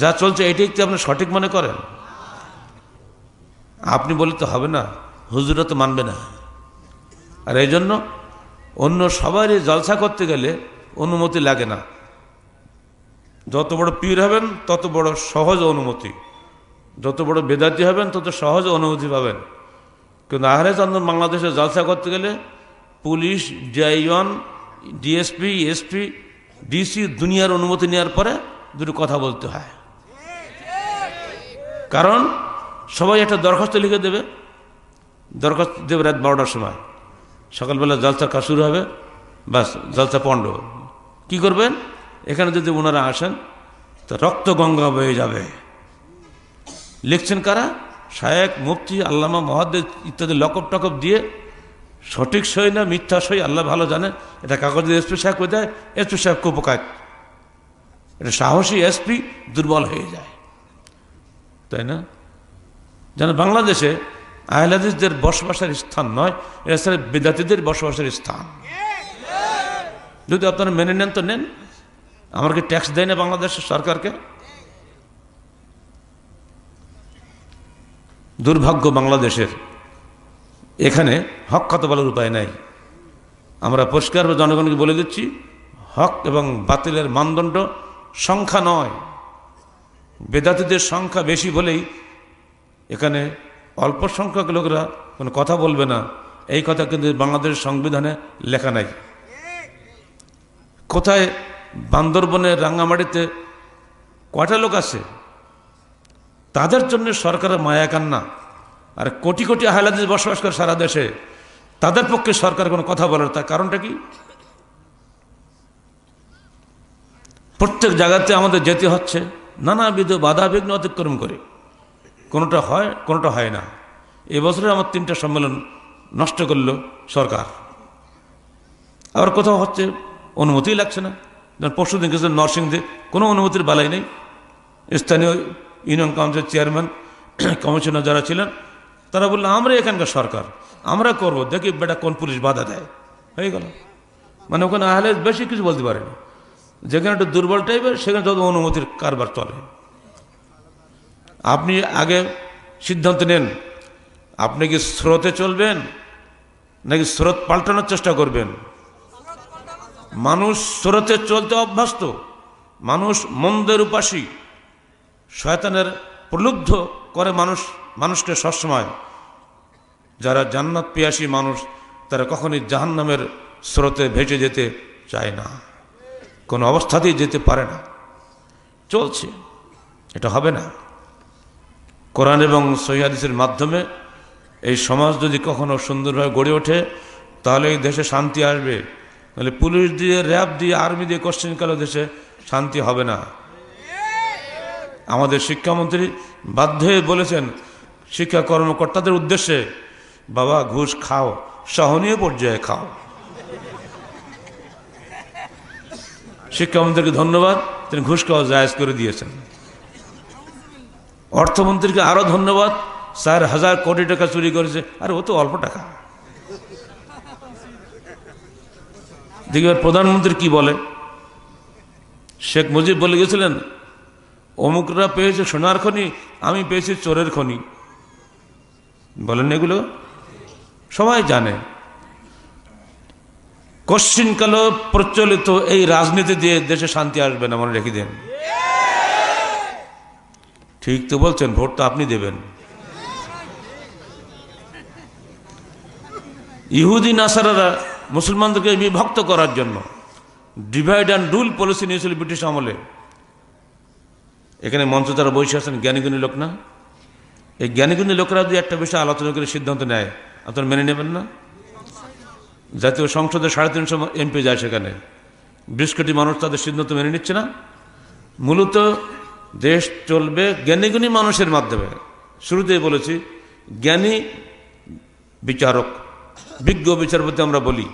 যা চলছে এটাই কি আপনি সঠিক মনে করেন? আপনি বলে তো হবে না, হুজুরা তো মানবে না। আর এই জন্য অন্য সবারই জলসা করতে গেলে অনুমতি লাগে না, যত বড় পীর হবেন তত বড় সহজ অনুমতি, যত বড় বেদাতি হবেন তত সহজ অনুমতি পাবেন। কিন্তু আহলে চন্দন বাংলাদেশে জলসা করতে গেলে পুলিশ, ডিআই-1, ডিএসপি, এসপি, ডিসি দুনিয়ার অনুমতি নেওয়ার পরে দুটো কথা বলতে হয়। কারণ সবাই একটা দরখাস্ত লিখে দেবে, দরখাস্ত দেবে রাত 12টার সময়, সকালবেলা জলসার কাজ শুরু হবে, বাস জলসা পণ্ড। কি করবেন? এখানে যদি ওনারা আসেন তো রক্ত গঙ্গা বয়ে যাবে। লিখছেন কারা? শায়েখ, মুফতি, আল্লামা, মুহাদ্দিস ইত্যাদি লকব টকব দিয়ে, সঠিক সই না মিথ্যা সই আল্লাহ ভালো জানে। এটা কাগজে এসপি সাহেব হয়ে যায়, এসপি সাহেব কুপকায়, এটা সাহসী এসপি দুর্বল হয়ে যায়, তাই না? যেন বাংলাদেশে আহলে হাদিসদের বসবাসের স্থান নয়, এটা বিদাতীদের বসবাসের স্থান। যদি আপনারা মেনে নেন তো নেন, আমার কি ট্যাক্স দেয় না বাংলাদেশের সরকারকে? দুর্ভাগ্য বাংলাদেশের, এখানে হক কথা বলার উপায় নাই। আমরা পরিষ্কারভাবে জনগণকে বলে দিচ্ছি, হক এবং বাতিলের মানদণ্ড সংখ্যা নয়। বেদাতীদের সংখ্যা বেশি বলেই এখানে অল্প সংখ্যক লোকেরা কোনো কথা বলবে না, এই কথা কিন্তু বাংলাদেশের সংবিধানে লেখা নাই। কোথায় বান্দরবনের রাঙ্গামাটিতে কয়টা লোক আছে? তাদের জন্য সরকারের মায়া কান্না। আর কোটি কোটি আহলে হাদিস বসবাস করে সারা দেশে, তাদের পক্ষে সরকার কোনো কথা বলার, তার কারণটা কি? প্রত্যেক জায়গাতে আমাদের যেতে হচ্ছে নানাবিধ বাধা বিঘ্ন অতিক্রম করে, কোনোটা হয় কোনোটা হয় না। এবছরে আমার 3টা সম্মেলন নষ্ট করলো সরকার। আবার কোথাও হচ্ছে অনুমতিই লাগছে না। পরশুদিন গেছে নরসিংদীতে, কোনো অনুমতির বালাই নেই। স্থানীয় ইউনিয়ন কাউন্সিল চেয়ারম্যান, কমিশনার যারা ছিলেন তারা বললো আমরা এখানকার সরকার, আমরা করবো, দেখি বেটা কোন পুলিশ বাধা দেয়। হয়ে গেল। মানে ওখানে আহলে বেশি কিছু বলতে পারেনি। যেখানে একটু দুর্বল টাইপের সেখানে যত অনুমতির কারবার চলে। আপনি আগে সিদ্ধান্ত নেন, আপনি কি স্রোতে চলবেন নাকি স্রোত পাল্টানোর চেষ্টা করবেন? মানুষ স্রোতে চলতে অভ্যস্ত, মানুষ মন্দের উপাসী, শয়তানের প্রলুব্ধ করে মানুষকে সবসময়। যারা জান্নাত পিয়াসী মানুষ তারা কখনই জাহান্নামের স্রোতে ভেসে যেতে চায় না, কোনো অবস্থাতেই যেতে পারে না। চলছে, এটা হবে না। কোরআন এবং সহিহ হাদিসের মাধ্যমে এই সমাজ যদি কখনো সুন্দরভাবে গড়ে ওঠে তাহলে এই দেশে শান্তি আসবে। তাহলে পুলিশ দিয়ে, র্যাব দিয়ে, আর্মি দিয়ে কোশ্চেনকালে দেশে শান্তি হবে না। আমাদের শিক্ষামন্ত্রী বাধ্য হয়ে বলেছেন শিক্ষা কর্মকর্তাদের উদ্দেশ্যে, বাবা ঘুষ খাও, সহনীয় পর্যায়ে খাও। শিক্ষামন্ত্রীকে ধন্যবাদ, তিনি ঘুষ খাওয়া জায়েজ করে দিয়েছেন। অর্থমন্ত্রীকে আরো ধন্যবাদ, 4,000 কোটি টাকা চুরি করেছে। আরে ও তো অল্প টাকা। দেখবেন প্রধানমন্ত্রী কি বলে, শেখ মুজিব বলে গেছিলেন অমুকরা পেয়েছে সোনার খনি, আমি পেয়েছি চোরের খনি। বলেন এগুলো সবাই জানে। কোশ্চিনকাল প্রচলিত এই রাজনীতি দিয়ে দেশে শান্তি আসবে না, মনে রেখে দেন। ঠিক তো বলছেন, ভোট তো আপনি দেবেন। ইহুদি নাসারারা মুসলমানদেরকে বিভক্ত করার জন্য ডিভাইড অ্যান্ড রুল পলিসি নিয়েছিল ব্রিটিশ আমলে। এখানে মঞ্চ যারা বসে আছেন জ্ঞানীগুণী লোক না? এই জ্ঞানীগুণী লোকেরা যদি একটা বিষয়ে আলোচনা করে সিদ্ধান্ত নেয়, আপনারা মেনে নেবেন না? জাতীয় সংসদে 350 এমপি যায়, সেখানে 20 কোটি মানুষ তাদের সিদ্ধান্ত মেনে নিচ্ছে না। মূলত দেশ চলবে জ্ঞানীগুণী মানুষের মাধ্যমে। শুরুতেই বলেছি, জ্ঞানী বিচারক, বিজ্ঞ বিচারপতি আমরা বলি,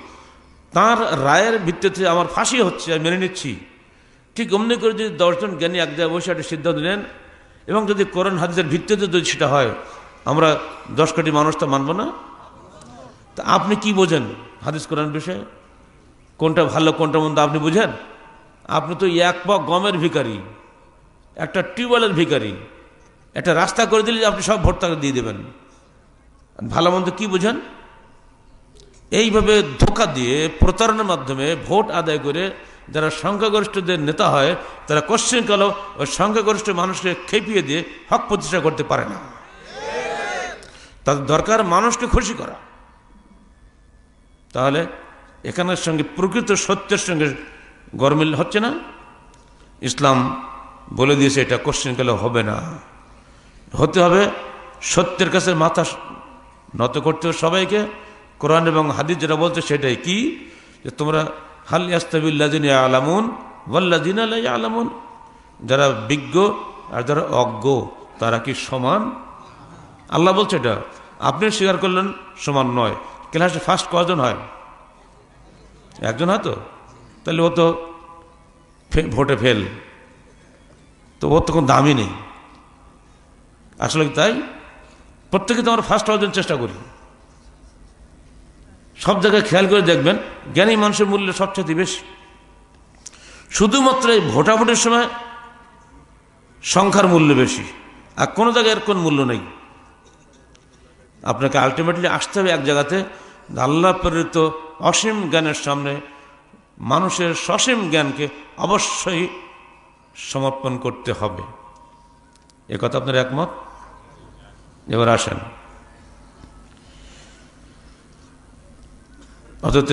তার রায়ের ভিত্তিতে আমার ফাঁসি হচ্ছে, আমি মেনে নিচ্ছি। ঠিক অমনি করে যদি 10 জন জ্ঞানী এক জায়গায় বসে একটা সিদ্ধান্ত নেন, এবং যদি কোরআন হাদিসের ভিত্তিতে যদি সেটা হয়, আমরা 10 কোটি মানুষ তা মানব না? তা আপনি কি বোঝেন হাদিস কোরআন বিষয়ে? কোনটা ভালো কোনটা মন্দ আপনি বুঝেন? আপনি তো এক পা গমের ভিখারি, একটা টিউবওয়েলের ভিখারি। একটা রাস্তা করে দিলে আপনি সব ভোট টাকা দিয়ে দেবেন। ভালো মন্দ কি বুঝেন? এইভাবে ধোঁকা দিয়ে প্রতারণার মাধ্যমে ভোট আদায় করে যারা সংখ্যাগরিষ্ঠদের নেতা হয় তারা কোশ্চেনকালেও ওই সংখ্যাগরিষ্ঠ মানুষকে খেপিয়ে দিয়ে হক প্রতিষ্ঠা করতে পারে না। তাদের দরকার মানুষকে খুশি করা। তাহলে এখানের সঙ্গে প্রকৃত সত্যের সঙ্গে গরমিল হচ্ছে না। ইসলাম বলে দিয়েছে এটা কোশ্চেনকালেও হবে না, হতে হবে সত্যের কাছে মাথা নত করতে হবে সবাইকে। কোরআন এবং হাদিস যেটা বলছে সেটাই কি, যে তোমরা হাল ইয়াস্তাবিল্লাযিনা ইয়ালামুন ওয়াল্লাযিনা লা ইয়ালামুন, যারা বিজ্ঞ আর যারা অজ্ঞ তারা কি সমান? আল্লাহ বলছে এটা, আপনি স্বীকার করলেন সমান নয়। ক্লাসে ফার্স্ট কজন হয়? একজন হয় তো, তাহলে ও তো ভোটে ফেল, তো ওর তো কোনো দামই নেই। আসলে তাই প্রত্যেকে তো আমরা ফার্স্ট হওয়ার জন্য চেষ্টা করি। সব জায়গায় খেয়াল করে দেখবেন জ্ঞানী মানুষের মূল্য সবচেয়ে বেশি। শুধুমাত্র এই ভোটাভুটির সময় সংখ্যার মূল্য বেশি, আর কোনো জায়গায় এর কোন মূল্য নেই। আপনাকে আলটিমেটলি আসতে হবে এক জায়গাতে, আল্লাহ প্রেরিত অসীম জ্ঞানের সামনে মানুষের সসীম জ্ঞানকে অবশ্যই সমর্পণ করতে হবে। এ কথা আপনার একমত? এবার আসেন, হযরত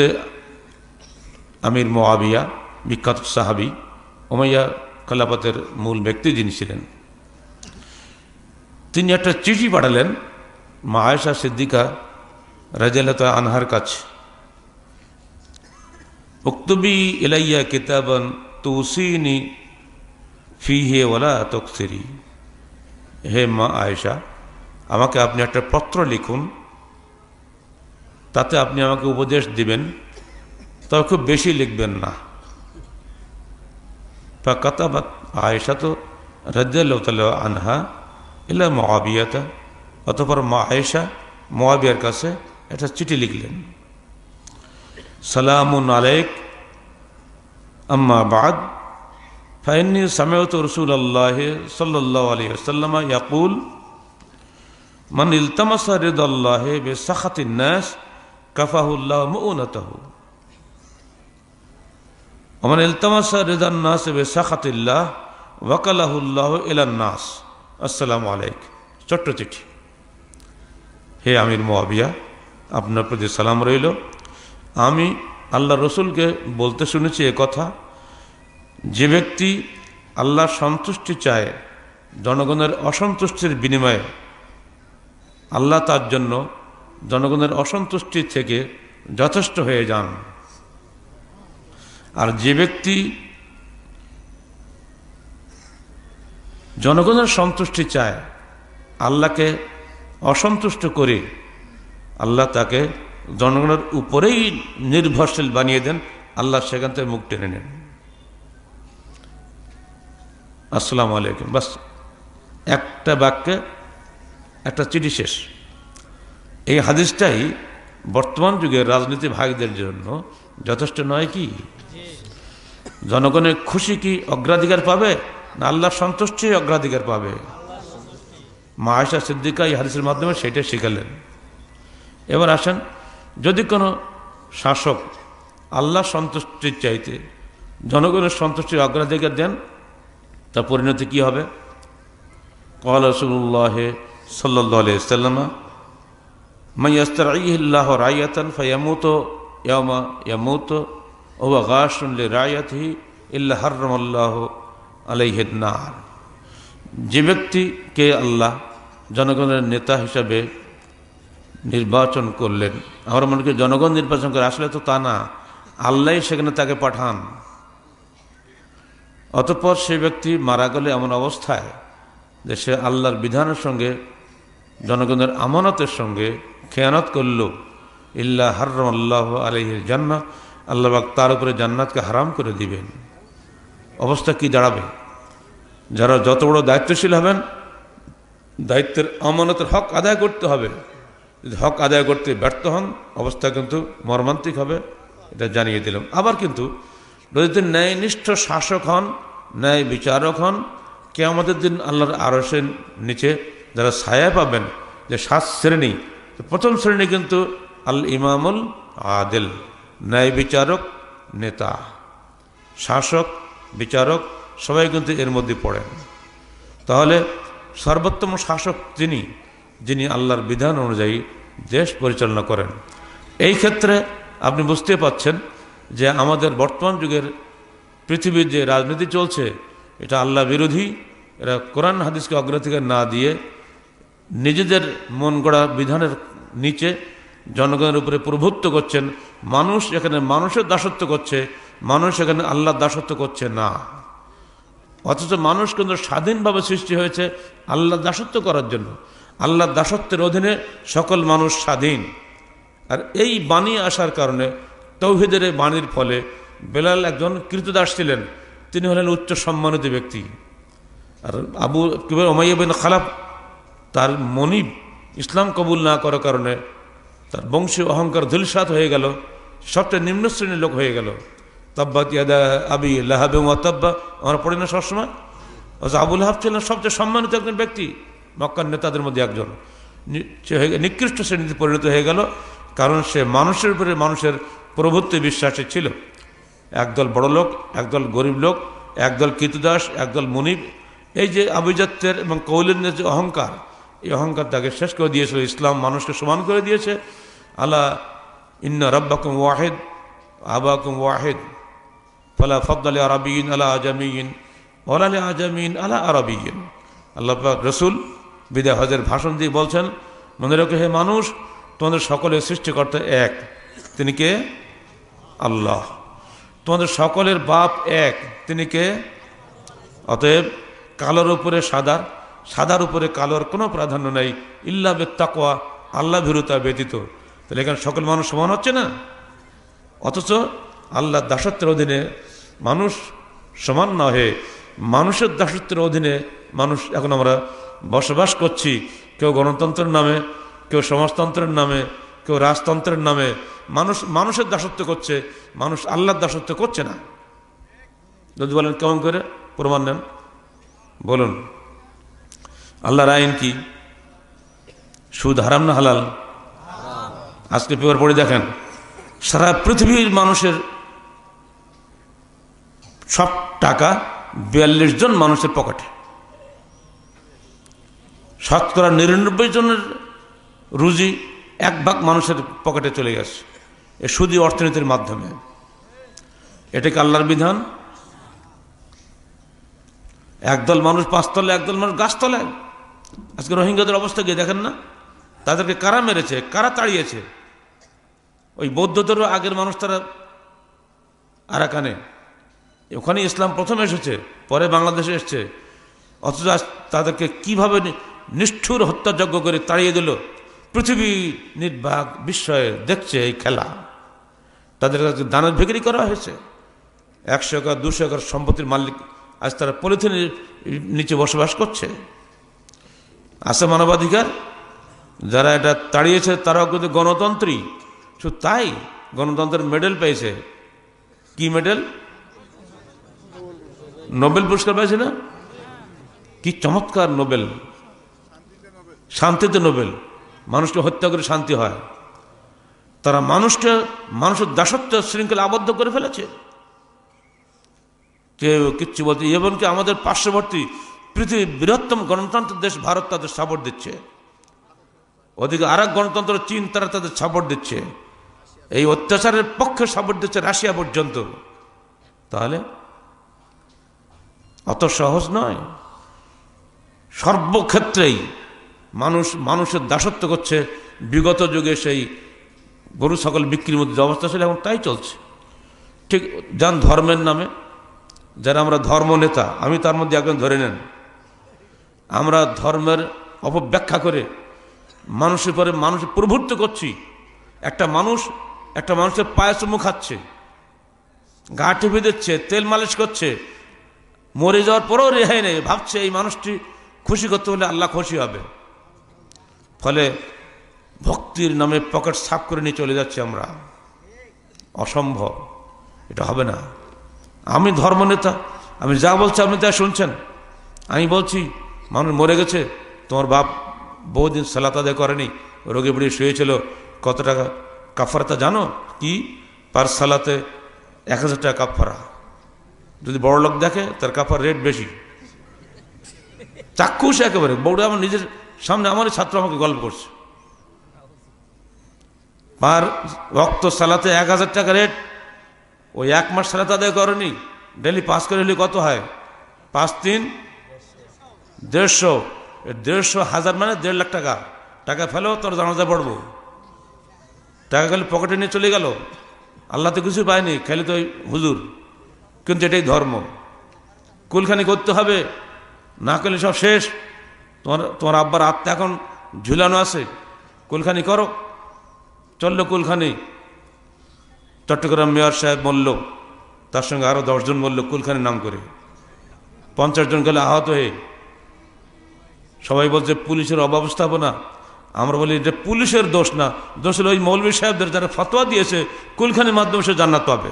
আমির মুআবিয়া বিখ্যাত সাহাবী, উমাইয়া খেলাফতের মূল ব্যক্তি যিনি ছিলেন, তিনি একটা চিঠি পাঠালেন মা আয়েশা সিদ্দিকা রাদিয়াল্লাহু তাআলা আনহার কাছে। উকতুবি ইলাইয়া কিতাবান তুসিনি ফিহি ওয়ালা তুকসিরি, হে মা আয়েশা, আমাকে আপনি একটা পত্র লিখুন, তাতে আপনি আমাকে উপদেশ দিবেন, তবে খুব বেশি লিখবেন না। ফাকাতাবাত আয়েশা তো রাদিয়াল্লাহু তাআলা আনহা ইলা মুআবিয়াতা, অতঃপর মা আয়েশা মুআবিয়ার কাছে একটা চিঠি লিখলেন। সালামুন আলাইক আম্মা বাদ ফাইন্নী সামি'তু রাসূলুল্লাহি সাল্লাল্লাহু আলাইহি ওয়াসাল্লাম ইয়াকুল মান ইলতামাসা রিদাল্লাহি বিসাখাতিন নাস কাফাহুল্লাহু মুউনাতাহু ওয়া মান ইলতামাসা রিদান নাস বিসাখাতিল্লাহ ওয়াকালাহুল্লাহু ইলান নাস। আসসালামু আলাইকুম। ছোট্ট চিঠি। হে আমির মুআবিয়া, আপনার প্রতি সালাম রইল। আমি আল্লাহ রসুলকে বলতে শুনেছি এ কথা, যে ব্যক্তি আল্লাহর সন্তুষ্টি চায় জনগণের অসন্তুষ্টির বিনিময়ে, আল্লাহ তার জন্য জনগণের অসন্তুষ্টি থেকে যথেষ্ট হয়ে যান। আর যে ব্যক্তি জনগণের সন্তুষ্টি চায়, আল্লাহকে অসন্তুষ্ট করে আল্লাহ তাকে জনগণের উপরেই নির্ভরশীল বানিয়ে দেন, আল্লাহ সেখান থেকে মুখ টেনে নেন। আসসালামু আলাইকুম, বাস একটা বাক্যে একটা চিঠি শেষ। এই হাদিসটাই বর্তমান যুগের রাজনীতি ভাগীদের জন্য যথেষ্ট নয় কি? জনগণের খুশি কি অগ্রাধিকার পাবে, না আল্লাহর সন্তুষ্টি অগ্রাধিকার পাবে? মা আয়েশা সিদ্দিকা এই হাদিসের মাধ্যমে সেটা শিখালেন। এবার আসেন, যদি কোনো শাসক আল্লাহ সন্তুষ্টির চাইতে জনগণের সন্তুষ্টির অগ্রাধিকার দেন, তার পরিণতি কি হবে? ক্বালা রাসূলুল্লাহ সাল্লাল্লাহু আলাইহি ওয়াসাল্লাম মান ইস্তারঈহিল্লাহু রাইয়াতান ফায়ামুতু ইয়াওমা ইয়ামুতু ওয়া হুয়া গাশুন লিরাইয়াতিহি ইল্লা হাররামাল্লাহু আলাইহিন নার। যে ব্যক্তিকে আল্লাহ জনগণের নেতা হিসাবে নির্বাচন করলেন, আমরা মনে করি জনগণ নির্বাচন করে, আসলে তো তা না, আল্লাহ সেখানে তাকে পাঠান। অতঃপর সে ব্যক্তি মারা গেলে এমন অবস্থায় যে সে আল্লাহর বিধানের সঙ্গে জনগণের আমানতের সঙ্গে খেয়ানত করল, ইল্লা হাররামাল্লাহু আলাইহিল জান্নাহ, আল্লাহ পাক তার উপরে জান্নাতকে হারাম করে দিবেন। অবস্থা কি দাঁড়াবে? যারা যত বড় দায়িত্বশীল হবেন, দায়িত্বের আমানতের হক আদায় করতে হবে, যদি হক আদায় করতে ব্যর্থ হন, অবস্থা কিন্তু মর্মান্তিক হবে, এটা জানিয়ে দিলাম। আবার কিন্তু যদি ন্যায়নিষ্ঠ শাসক হন, ন্যায় বিচারক হন, কিয়ামতের দিন আল্লাহর আরশের নিচে যারা ছায়া পাবেন, যে 7 শ্রেণী, প্রথম শ্রেণী কিন্তু আল ইমামুল আদিল, ন্যায় বিচারক, নেতা, শাসক, বিচারক সবাই কিন্তু এর মধ্যে পড়েন। তাহলে সর্বোত্তম শাসক যিনি আল্লাহর বিধান অনুযায়ী দেশ পরিচালনা করেন। এই ক্ষেত্রে আপনি বুঝতে পাচ্ছেন যে আমাদের বর্তমান যুগের পৃথিবীর যে রাজনীতি চলছে এটা আল্লাহ বিরোধী। এরা কোরআন হাদিসকে অগ্রাধিকার না দিয়ে নিজেদের মন গড়া বিধানের নিচে জনগণের উপরে প্রভুত্ব করছেন। মানুষ এখানে মানুষের দাসত্ব করছে, মানুষ এখানে আল্লাহর দাসত্ব করছে না। অথচ মানুষ কিন্তু স্বাধীনভাবে সৃষ্টি হয়েছে আল্লাহর দাসত্ব করার জন্য। আল্লাহর দাসত্বের অধীনে সকল মানুষ স্বাধীন। আর এই বাণী আসার কারণে, তৌহিদের এই বাণীর ফলে বেলাল একজন কৃতদাস ছিলেন, তিনি হলেন উচ্চ সম্মানিত ব্যক্তি। আর আবু উমাইয়া বিন খালাফ তার মনিব ইসলাম কবুল না করার কারণে তার বংশীয় অহংকার ধূলিসাৎ হয়ে গেল, সবচেয়ে নিম্ন শ্রেণীর লোক হয়ে গেল। তাব্বাত ইয়াদা আবি লাহাব ওয়া তাব্বা, আমরা পড়ি না সবসময়? আবু লাহাব ছিলেন সবচেয়ে সম্মানিত একজন ব্যক্তি, মক্কার নেতাদের মধ্যে একজন। নিকৃষ্ট শ্রেণীতে পরিণত হয়ে গেল, কারণ সে মানুষের উপরে মানুষের প্রভুত্বে বিশ্বাসী ছিল। একদল বড় লোক, একদল গরিব লোক, একদল কৃতদাস, একদল মুনিব। এই যে আভিজাত্যের এবং কৌলিন্যের যে অহংকার, এই অহংকার তাকে শেষ করে দিয়েছিল। ইসলাম মানুষকে সমান করে দিয়েছে। আলা ইন্না রাব্বাকুম ওয়াহিদ আবাকুম ওয়াহিদ ফালা ফাদ্দাল আরাবিয়িন আলা আজামিয়িন ওয়ালা লি আজামিয়িন আলা আরাবিয়িন। আল্লাহ পাক রসুল বিদায় হজের ভাষণ দিয়ে বলছেন, মনে রেখো হে মানুষ, তোমাদের সকলের সৃষ্টিকর্তা এক, তিনি কে? আল্লাহ। তোমাদের সকলের বাপ এক, তিনি কে? অতএব কালোর উপরে সাদার, সাদার উপরে কালোর কোনো প্রাধান্য নেই, ইল্লা বিত্তাকওয়া, আল্লাহ ভীরুতা ব্যতীত। তাহলে এখানে সকল মানুষ সমান হচ্ছে না? অথচ আল্লাহর দাসত্বের অধীনে মানুষ সমান না হয়ে মানুষের দাসত্বের অধীনে মানুষ এখন আমরা বসবাস করছি। কেউ গণতন্ত্রের নামে, কেউ সমাজতন্ত্রের নামে, কেউ রাজতন্ত্রের নামে মানুষের দাসত্ব করছে, মানুষ আল্লাহর দাসত্ব করছে না। যদি বলেন কেমন করে প্রমাণ নেন বলুন? আল্লাহর আইন কি? সুদ হারাম না হালাল? আজকে পেপার পড়ে দেখেন, সারা পৃথিবীর মানুষের সব টাকা 42 জন মানুষের পকেটে, শতকরা 99 জনের রুজি 1 ভাগ মানুষের পকেটে চলে গেছে এ সুদী অর্থনীতির মাধ্যমে। এটাকে আল্লাহর বিধান? একদল মানুষ 5 তলায়, একদল মানুষ গাছতলায়। আজকে রোহিঙ্গাদের অবস্থা গিয়ে দেখেন না, তাদেরকে কারা মেরেছে, কারা তাড়িয়েছে? ওই বৌদ্ধদেরও আগের মানুষ, তারা আরাকানে, ওখানে ইসলাম প্রথম এসেছে, পরে বাংলাদেশে এসছে। অথচ তাদেরকে কিভাবে নিষ্ঠুর হত্যাযজ্ঞ করে তাড়িয়ে দিল, পৃথিবী নির্বাক বিস্ময়ে দেখছে এই খেলা। তাদের কাছে দানের বিক্রি করা হয়েছে। 100 একর 200 একর সম্পত্তির মালিক আজ তারা পলিথিনের নিচে বসবাস করছে। আছে মানবাধিকার? যারা এটা তাড়িয়েছে তারাও কিন্তু গণতন্ত্রী। শুধু তাই, গণতন্ত্রের মেডেল পেয়েছে। কি মেডেল? নোবেল পুরস্কার পেয়েছে না? কি চমৎকার নোবেল! শান্তিতে নোবেল। মানুষকে হত্যা করে শান্তি হয়। তারা মানুষের দাসত্ব শৃঙ্খলা আবদ্ধ করে ফেলেছে। কেউ কিচ্ছু বলতে, এমনকি আমাদের পার্শ্ববর্তী পৃথিবীর বৃহত্তম গণতন্ত্রের দেশ ভারত তাদের সাপোর্ট দিচ্ছে। ওদিকে আর এক গণতন্ত্র চীন, তারা তাদের সাপোর্ট দিচ্ছে। এই অত্যাচারের পক্ষে সাপোর্ট দিচ্ছে রাশিয়া পর্যন্ত। তাহলে অত সহজ নয়। সর্বক্ষেত্রেই মানুষের দাসত্ব করছে। বিগত যুগে সেই গরু ছাগল বিক্রির মধ্যে যে অবস্থা ছিল, এখন তাই চলছে। ঠিক যান ধর্মের নামে, যারা আমরা ধর্ম নেতা, আমি তার মধ্যে একজন ধরে নেন, আমরা ধর্মের অপব্যাখ্যা করে মানুষের পরে মানুষের প্রভুত্ব করছি। একটা মানুষের পায়ে চুমু খাচ্ছে, গা টিপে দিচ্ছে, তেল মালিশ করছে, মরে যাওয়ার পরেও রেহাই নেই। ভাবছে এই মানুষটি খুশি করতে হলে আল্লাহ খুশি হবে। ফলে ভক্তির নামে পকেট সাফ করে নিয়ে চলে যাচ্ছি আমরা। অসম্ভব, এটা হবে না। আমি ধর্মনেতা, আমি যা বলছি আপনি তা শুনছেন। আমি বলছি মানুষ মরে গেছে, তোমার বাপ বহুদিন সালাত আদায় করেনি, রোগে পড়ে শুয়েছিল, কত টাকা কাফারাটা জানো কি? পার সালাতে 1000 টাকা কাফারা। যদি বড় লোক দেখে তার কাফার রেট বেশি, চাক্ষুষ একেবারে। বউটা আমার নিজের সামনে, আমারই ছাত্র আমাকে গল্প করছে, পার ওয়াক্ত সালাতে 1000 টাকা রেট। ওই 1 মাস সালাত আদায় করেনি, ডেলি 5 করে হলে কত হয়? 5 3 150। 150,000 মানে 1.5 লাখ টাকা। টাকা ফেলো, তোর জানাজা পড়বো। টাকা খালি পকেটে নিয়ে চলে গেল, আল্লাহ তো কিছু পায়নি, খালি তো ওই হুজুর। কিন্তু এটাই ধর্ম। কুলখানি করতে হবে, না করলে সব শেষ। তোমার আব্বার আত্মা এখন ঝুলানো আছে, কুলখানি করো। চললো কুলখানি। চট্টগ্রাম মেয়র সাহেব মরল, তার সঙ্গে আরো 10 জন মরল কুলখানির নাম করে। 50 জন গেলে আহত হয়ে। সবাই বলছে পুলিশের অব্যবস্থাপনা। আমরা বলি যে পুলিশের দোষ না, দোষ হলো ওই মৌলভী সাহেবদের, যারা ফতোয়া দিয়েছে কুলখানির মাধ্যমে সে জান্নাত পাবে।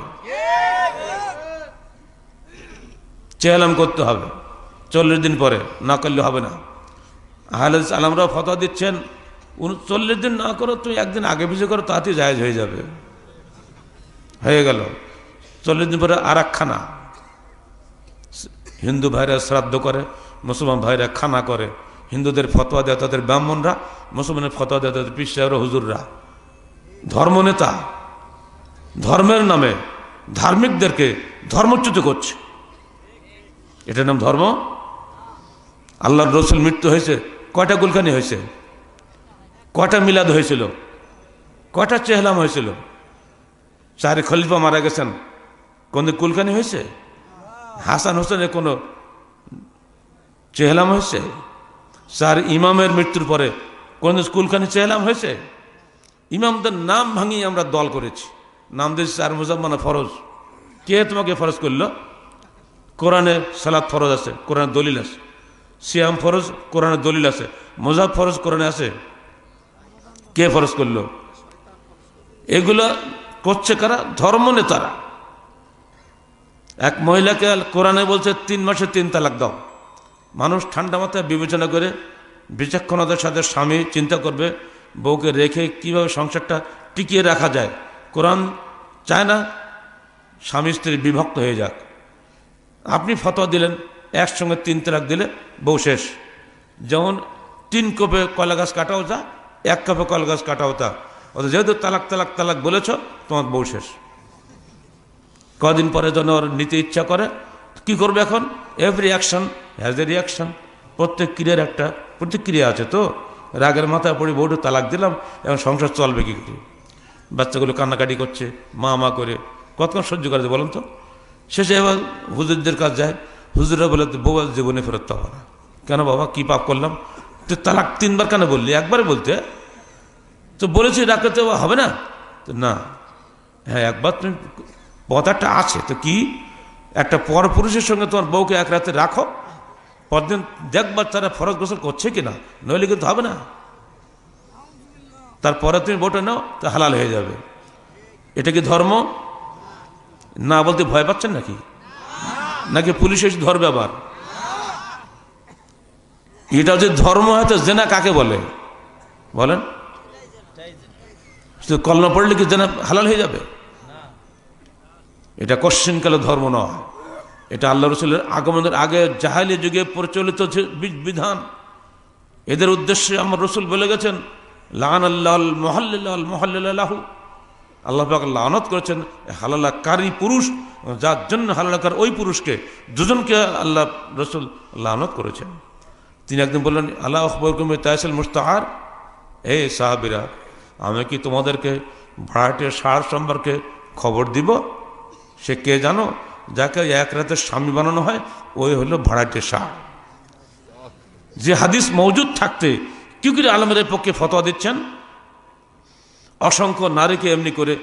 চেহালাম করতে হবে 40 দিন পরে, না করলে হবে না। আহলে হাদিস আলেমরাও ফতোয়া দিচ্ছেন 40 দিন না করো, তুমি একদিন আগে পিছিয়ে করো, তাতেই জায়েজ হয়ে যাবে। হয়ে গেল 40 দিন পরে আর এক খানা। হিন্দু ভাইরা শ্রাদ্ধ করে, মুসলমান ভাইরা খানা করে। হিন্দুদের ফতোয়া দেয় তাদের ব্রাহ্মণরা, মুসলমানের ফতোয়া দেয় তাদের পীর সাহেবরা, হুজুররা। ধর্মনেতা ধর্মের নামে ধার্মিকদেরকে ধর্মচ্যুত করছে, এটার নাম ধর্ম? আল্লাহর রসুল মৃত্যু হয়েছে, কয়টা কুলখানি হয়েছে? কয়টা মিলাদ হয়েছিল? কয়টা চেহলাম হয়েছিল? 4 খলিফা মারা গেছেন, কোন কুলখানি হয়েছে? হাসান হোসেনের কোনো চেহলাম হয়েছে? 4 ইমামের মৃত্যুর পরে কোন কুলখানি চেহলাম হয়েছে? ইমামদের নাম ভাঙিয়ে আমরা দল করেছি, নাম দিয়েছি 4 মুজাম্মানা ফরজ। কে তোমাকে ফরজ করলো? কোরআনে সালাত ফরজ আছে, কোরআনের দলিল আছে। সিয়াম ফরজ, কোরআনের দলিল আছে। মুজাব ফরজ কোরআনে আছে। কে ফরজ করলো? এগুলো করছে কারা? ধর্ম নেতারা। এক মহিলাকে কোরআনে বলছে 3 মাসে 3 তালাক দাও। মানুষ ঠান্ডা মাথায় বিবেচনা করে বিচক্ষণতার সাথে স্বামী চিন্তা করবে বউকে রেখে কিভাবে সংসারটা টিকিয়ে রাখা যায়। কোরআন চায় না স্বামী স্ত্রী বিভক্ত হয়ে যাক। আপনি ফতোয়া দিলেন একসঙ্গে 3 তালাক দিলে বউ শেষ। যেমন 3 কোপে কলা গাছ কাটাও যা, 1 কোপে কলা গাছ কাটাও তা। যেহেতু তালাক তালাক তালাক বলেছ, তোমার বউ শেষ। কদিন পরে যেন ওর নিতে ইচ্ছা করে, কি করবে এখন? Every action has a reaction. প্রত্যেক ক্রিয়ার একটা প্রতিক্রিয়া আছে। তো রাগের মাথায় পড়ে বউটা তালাক দিলাম, এখন সংসার চলবে কি করে? বাচ্চাগুলো কান্নাকাটি করছে, মা মা করে, কতক্ষণ সহ্য করে বলুন তো? শেষে এবার হুজুরদের কাছে যায়, হুজুররা বলে বউ জীবনে ফেরত পাবো না। কেন বাবা, কি পাপ করলাম? তো তালাক 3 বার কেন বললি? একবারে বলতে তো বলেছি, রাখতে হবে না তো? না, হ্যাঁ একবার তুমি কথাটা আছে তো। কি? একটা পরপুরুষের সঙ্গে তোমার বউকে এক রাতে রাখো, পরদিন দেখবার তারা ফরজ গোসল করছে কিনা, নইলে কিন্তু হবে না। তারপরে তুমি বউটা নাও, তা হালাল হয়ে যাবে। এটা কি ধর্ম? না বলতে ভয় পাচ্ছেন নাকি? নাকি পুলিশ এসে ধরবে আবার? এটা যে ধর্ম হয় তো জেনা কাকে বলে বলেন? কলমা পড়লে কি জেনা হালাল হয়ে যাবে? এটা কোশ্চিনকালে ধর্ম নয়। এটা আল্লাহ রসুলের আগমনের আগে জাহেলি যুগে প্রচলিত বিধান। এদের উদ্দেশ্যে আমার রসুল বলে গেছেন, লান আল্লাহ মহাল্লাল মহাল্লাহু, আল্লাহ পাক লানত করেছেন হালালাকারী পুরুষ, যার জন্য হালালাকার ওই পুরুষকে, দুজনকে আল্লাহ রসুল লানত করেছেন। তিনি একদিন বললেন, আল্লাহ আখবরকুম তাইসুল মুস্তাহার, হে সাহাবীরা, আমি কি তোমাদেরকে ভাড়াটিয়া ষাঁড় সম্পর্কে খবর দিব? সে কে জানো? যাকে 1 রাতে স্বামী বানানো হয়, ওই হলো ভাড়াটিয়া ষাঁড়। যে হাদিস মওজুদ থাকতে কি করে আলেমদের পক্ষে ফতোয়া দিচ্ছেন? অসংখ্য নারীকে এমনি করে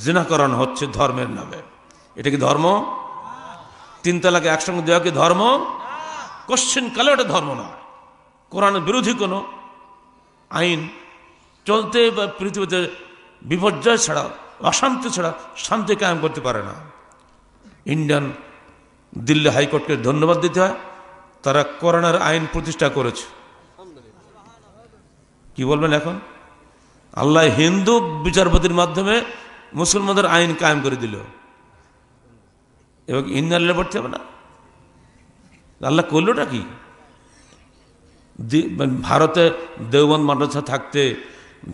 জিনা করানো হচ্ছে ধর্মের নামে। এটা কি ধর্ম? 3 তালাক একসঙ্গে দেওয়া কি ধর্ম? কোশ্চিন কালে ওটা ধর্ম নয়। কোরআনের বিরোধী কোনো আইন চলতে বা পৃথিবীতে বিপর্যয় ছাড়া, অশান্তি ছাড়া শান্তি কায়েম করতে পারে না। ইন্ডিয়ান দিল্লি হাইকোর্টকে ধন্যবাদ দিতে হয়, তারা কোরআনের আইন প্রতিষ্ঠা করেছে। কি বলবেন এখন? আল্লাহ হিন্দু বিচারপতির মাধ্যমে মুসলমানদের আইন কায়েম করে দিল, এবং ইন্নালিল্লাহি পড়তে হবে না? আল্লাহ করলোটা কি? ভারতে দেওবন্দ মাদ্রাসা থাকতে,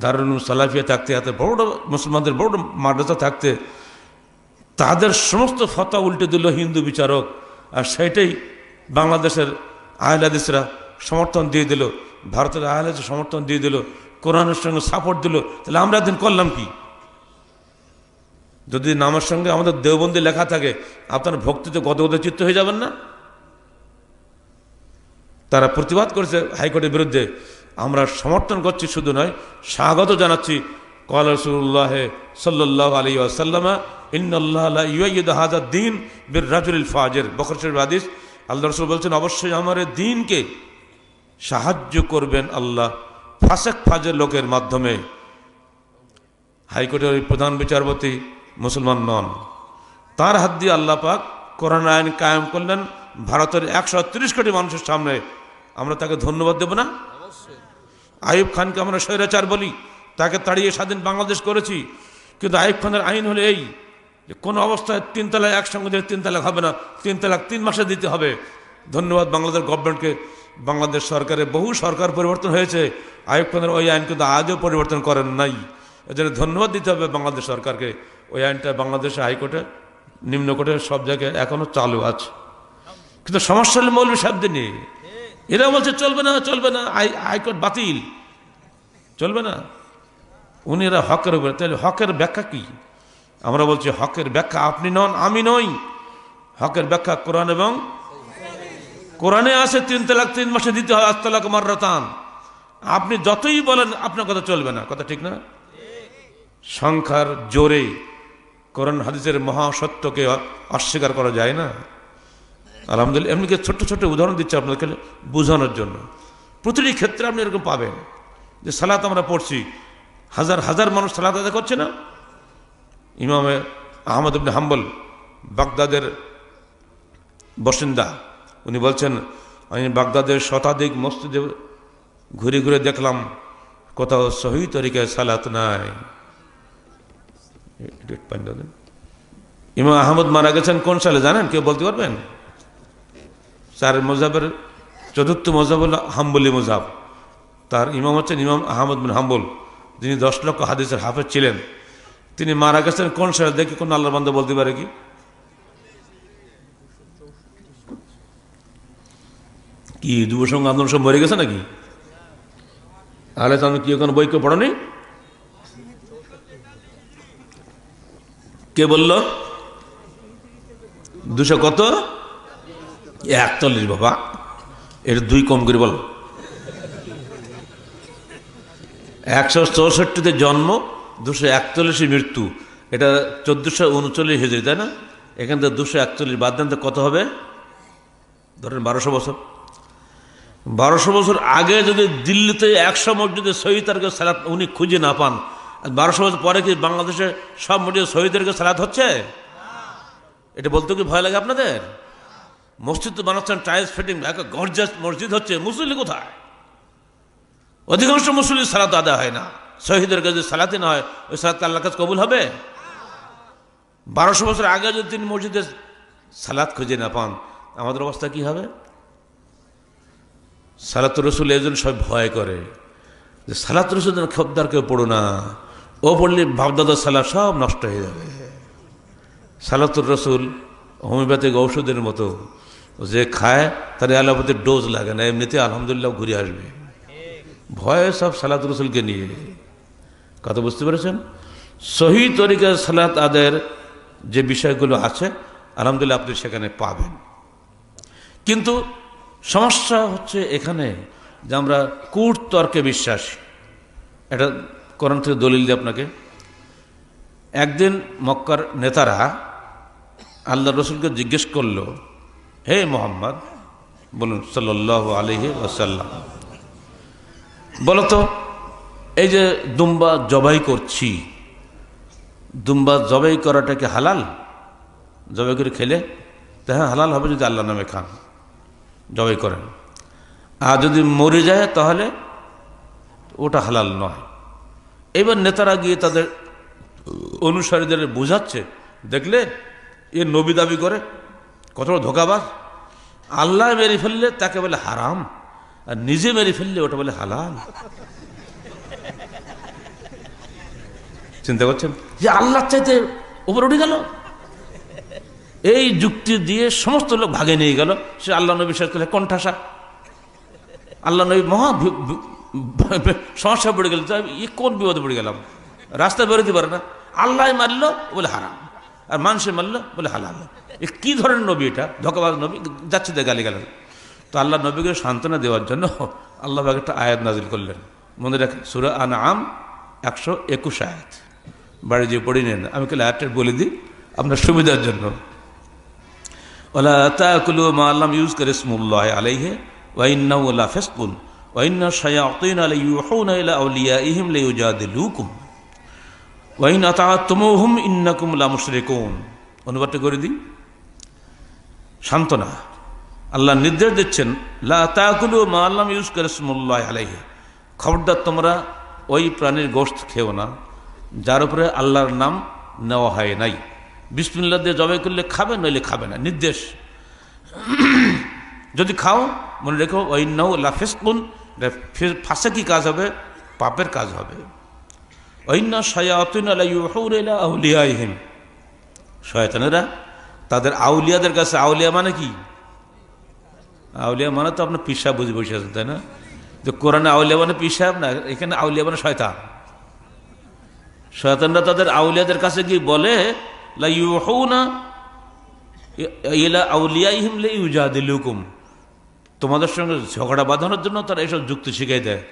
দারুল সালাফিয়া থাকতে, এত বড় মুসলমানদের বড় মাদ্রাসা থাকতে তাদের সমস্ত ফতোয়া উল্টে দিল হিন্দু বিচারক, আর সেটাই বাংলাদেশের আহলে হাদিসরা সমর্থন দিয়ে দিল, ভারতের আহলে হাদিস সমর্থন দিয়ে দিল, কোরআনের সঙ্গে সাপোর্ট দিল। তাহলে আমরা দিন করলাম কি? যদি নামের সঙ্গে আমাদের দেওবন্দি লেখা থাকে, আপনার ভক্তিতে গদগদ চিত্ত হয়ে যাবেন না? তারা প্রতিবাদ করেছে হাইকোর্টের বিরুদ্ধে, আমরা সমর্থন করছি শুধু নয়, স্বাগত জানাচ্ছি। ক্বালা রাসূলুল্লাহ সাল্লাল্লাহু আলাইহি ওয়াসাল্লাম ইন্নাল্লাহা লা ইউআইয়িদু হাযা দ্বীন বির-রাজুলিল ফাজির। বুখারী শরীফের হাদিস। আল্লাহ রাসূল বলছেন, অবশ্যই আমার এই দ্বীনকে সাহায্য করবেন আল্লাহ ফাসেক ফাজের লোকের মাধ্যমে। হাইকোর্টের ওই প্রধান বিচারপতি মুসলমান নন, তার হাত দিয়ে আল্লাহ পাক কোরআন আইন কায়েম করলেন ভারতের 130 কোটি মানুষের সামনে। আমরা তাকে ধন্যবাদ দেব না? আইয়ুব খানকে আমরা স্বৈরাচার বলি, তাকে তাড়িয়ে স্বাধীন বাংলাদেশ করেছি, কিন্তু আইয়ুব খানের আইন হলো এই যে কোনো অবস্থায় 3 তালাক একসঙ্গে দিলে 3 তালাক হবে না, 3 তালাক 3 মাসে দিতে হবে। ধন্যবাদ বাংলাদেশ গভর্নমেন্টকে। বাংলাদেশ সরকারে বহু সরকার পরিবর্তন হয়েছে, আইয়ুব খানের ওই আইন কিন্তু আজও পরিবর্তন করেন নাই। এজন্য ধন্যবাদ দিতে হবে বাংলাদেশ সরকারকে। ওই আইনটা বাংলাদেশে হাইকোর্টে, নিম্ন কোর্টে সব জায়গায় এখনো চালু আছে। কিন্তু সমস্যা হলে মৌলভী সাহেবদের নিয়ে, এরা বলছে চলবে না, চলবে না, হাইকোর্ট বাতিল, চলবে না। উনি এরা হকের উপরে, তাহলে হকের ব্যাখ্যা কি? আমরা বলছি হকের ব্যাখ্যা আপনি নন, আমি নই। হকের ব্যাখ্যা কোরআন, এবং কোরআনে আছে 3 তালাক 3 মাসে দিতে হয়, আত-তালাক মাররাতান। আপনি যতই বলেন আপনার কথা চলবে না, কথা ঠিক না? সংখ্যার জোরে কোরআন হাদিসের মহাসত্যকে অস্বীকার করা যায় না। আলহামদুলিল্লাহ, এমনিকে ছোট্ট ছোট্ট উদাহরণ দিচ্ছি আপনাদেরকে বোঝানোর জন্য। প্রতিটি ক্ষেত্রে আপনি এরকম পাবেন যে সালাত আমরা পড়ছি, হাজার হাজার মানুষ সালাত আদায় করছে না। ইমামে আহমদ ইবনে হাম্বল, বাগদাদের বাসিন্দা, উনি বলছেন, আমি বাগদাদের শতাধিক মসজিদে ঘুরে ঘুরে দেখলাম কোথাও সহি তরিকায় সালাত নাই। ইমাম আহমদ মারা গেছেন কোন সালে জানেন? কেউ বলতে পারবেন? 4 মযহাবের 4র্থ মযহাব হল হাম্বলি মযহাব। তার ইমাম হচ্ছেন ইমাম আহমদ বিন হাম্বল, যিনি 10 লক্ষ হাদিসের হাফেজ ছিলেন। তিনি মারা গেছেন কোন সালে? দেখি কোন আল্লাহর বান্দা বলতে পারে কি? কি যুব সংঘ আন্দোলন সব মরে গেছে নাকি? তাহলে তো আমি কি ওখানে বই কেউ পড়ানি? কে বলল? 200 কত? 41 বাবা, এর 2 কম করে বল। 164-তে জন্ম, 241 মৃত্যু, এটা 1439 হিজরি, তাই না? এখান থেকে 241 বাদ দেন তো কত হবে? ধরেন 1200 বছর। 1200 বছর আগে যদি দিল্লিতে 100 মসজিদে সহি তরিকায় সালাত উনি খুঁজে না পান, 1200 বছর পরে কি বাংলাদেশে সব মসজিদে সহি তরিকায় সালাত হচ্ছে? এটা বলতে কি ভয় লাগে আপনাদের? মসজিদ তো বানাচ্ছেন টাইলস ফিটিং, একটা গর্জাস মসজিদ হচ্ছে, মুসল্লি কোথায়? অধিকাংশ মুসল্লি সালাত আদায় হয় না। শহীদের কাছে সালাতে না হয়, ওই সালাত আল্লাহর কাছে কবুল হবে? 1200 বছর আগে যদি তিনি মসজিদে সালাত খুঁজে না পান, আমাদের অবস্থা কি হবে? সালাতুর রসুল এই জন্য সব ভয় করে যে সালাতুর রসুল যেন খবরদার কেউ পড়ো না, ও পড়লে বাপদাদার সালাত সব নষ্ট হয়ে যাবে। সালাতুর রসুল হোমিওপ্যাথিক ঔষধের মতো, যে খায় তার অ্যালোপ্যাথির ডোজ লাগে না, এমনিতে আলহামদুলিল্লাহ ঘুরে আসবে। ভয়ে সব সালাতুর রসুলকে নিয়ে, কথা বুঝতে পেরেছেন? সহি তরিকার সালাত আদায়ের যে বিষয়গুলো আছে আলহামদুলিল্লাহ আপনি সেখানে পাবেন। কিন্তু সমস্যা হচ্ছে এখানে যে আমরা কূট তর্কে বিশ্বাসী। এটা কোরআন থেকে দলিল দিয়ে আপনাকে। একদিন মক্কার নেতারা আল্লাহ রসুলকে জিজ্ঞেস করলো, হে মোহাম্মদ, বলুন সাল্লাল্লাহু আলাইহি ওয়াসাল্লাম, বলতো এই যে দুম্বা জবাই করছি, দুম্বা জবাই করাটা কি হালাল? জবাই করে খেলে তা হ্যাঁ হালাল হবে যদি আল্লাহর নামে খান, জবাই করেন। আর যদি মরে যায় তাহলে ওটা হালাল নয়। এবার নেতারা গিয়ে তাদের অনুসারীদের বোঝাচ্ছে, দেখলে এ নবী দাবি করে, কত ধোঁকাবাজ। আল্লাহ মেরে ফেললে তাকে বলে হারাম, আর নিজে মেরে ফেললে ওটা বলে হালাল। চিন্তা করছেন যে আল্লাহর চাইতে উপরে উঠে গেল। এই যুক্তি দিয়ে সমস্ত লোক ভাগে নিয়ে গেল। সে আল্লাহ নবী শেষ করলে কণ্ঠাসা, আল্লাহ নবী মহা সমস্যা পড়ে গেল। কোন বিপদে পড়ে গেলাম, রাস্তায় বেরোতে পারে না। আল্লাহ মারলো বলে হারাম, আর মানুষে মারলো বলে হালাল। এ কি ধরনের নবী এটা? ধোঁকাবাজ নবী, যাচ্ছে দিয়ে গালি গেলেন। তো আল্লাহ নবীকে সান্ত্বনা দেওয়ার জন্য আল্লাহ একটা আয়াত নাজিল করলেন। মনে রাখেন, সূরা আনআম 121 আয়াত। বাড়ি যে পড়ে নেন, আমি কাল আয়াতটা বলে দিই আপনার সুবিধার জন্য। ওয়ালা তাকুলু মা লাম ইউযকার ইসমুল্লাহি আলাইহি ওয়া ইন্নাহু লাফিসকুন ওয়া ইন্না শায়াতিনা লাইয়ুহুনা ইলা আউলিয়াইহিম লিইউজাদিলুকুম ওয়া ইন আতা'তুমুহুম ইন্নাকুম লামুশরিকুন। অনুবাদটা করে দিই, সান্ত্বনা। আল্লাহ নির্দেশ দিচ্ছেন, লা তাকুলু মা লাম ইউযকার ইসমুল্লাহি আলাইহি, খবরদার তোমরা ওই প্রাণীর গোশত খেও না যার উপরে আল্লাহর নাম নেওয়া হয় নাই। বিসমিল্লাহ দিয়ে জবাই করলে খাবে, নইলে খাবে না, নির্দেশ। যদি খাও মনে রেখো ওয়াইন্নাহু লাফিসকুন, ফাসিকি কাজ হবে, পাপের কাজ হবে। ওয়াইন্না শায়াতিনা লাইয়ুহুনা ইলা আউলিয়াইহিম, শয়তানেরা তাদের আউলিয়াদের কাছে, আউলিয়া মানে কি? আউলিয়া মানে তো আপনার পিসাব বুঝে বসে আছেন, তাই না? যে কোরআনে আউলিয়া মানে পিসাব না, এখানে আউলিয়া মানে শয়তান। শয়তানরা তাদের আউলিয়াদের কাছে গিয়ে বলে লাইয়ুহুনা ইলা আউলিয়াইহিম লিইউজাদিলুকুম, তোমাদের সঙ্গে ঝগড়া বাঁধানোর জন্য তারা এইসব যুক্তি শিখিয়ে দেয়।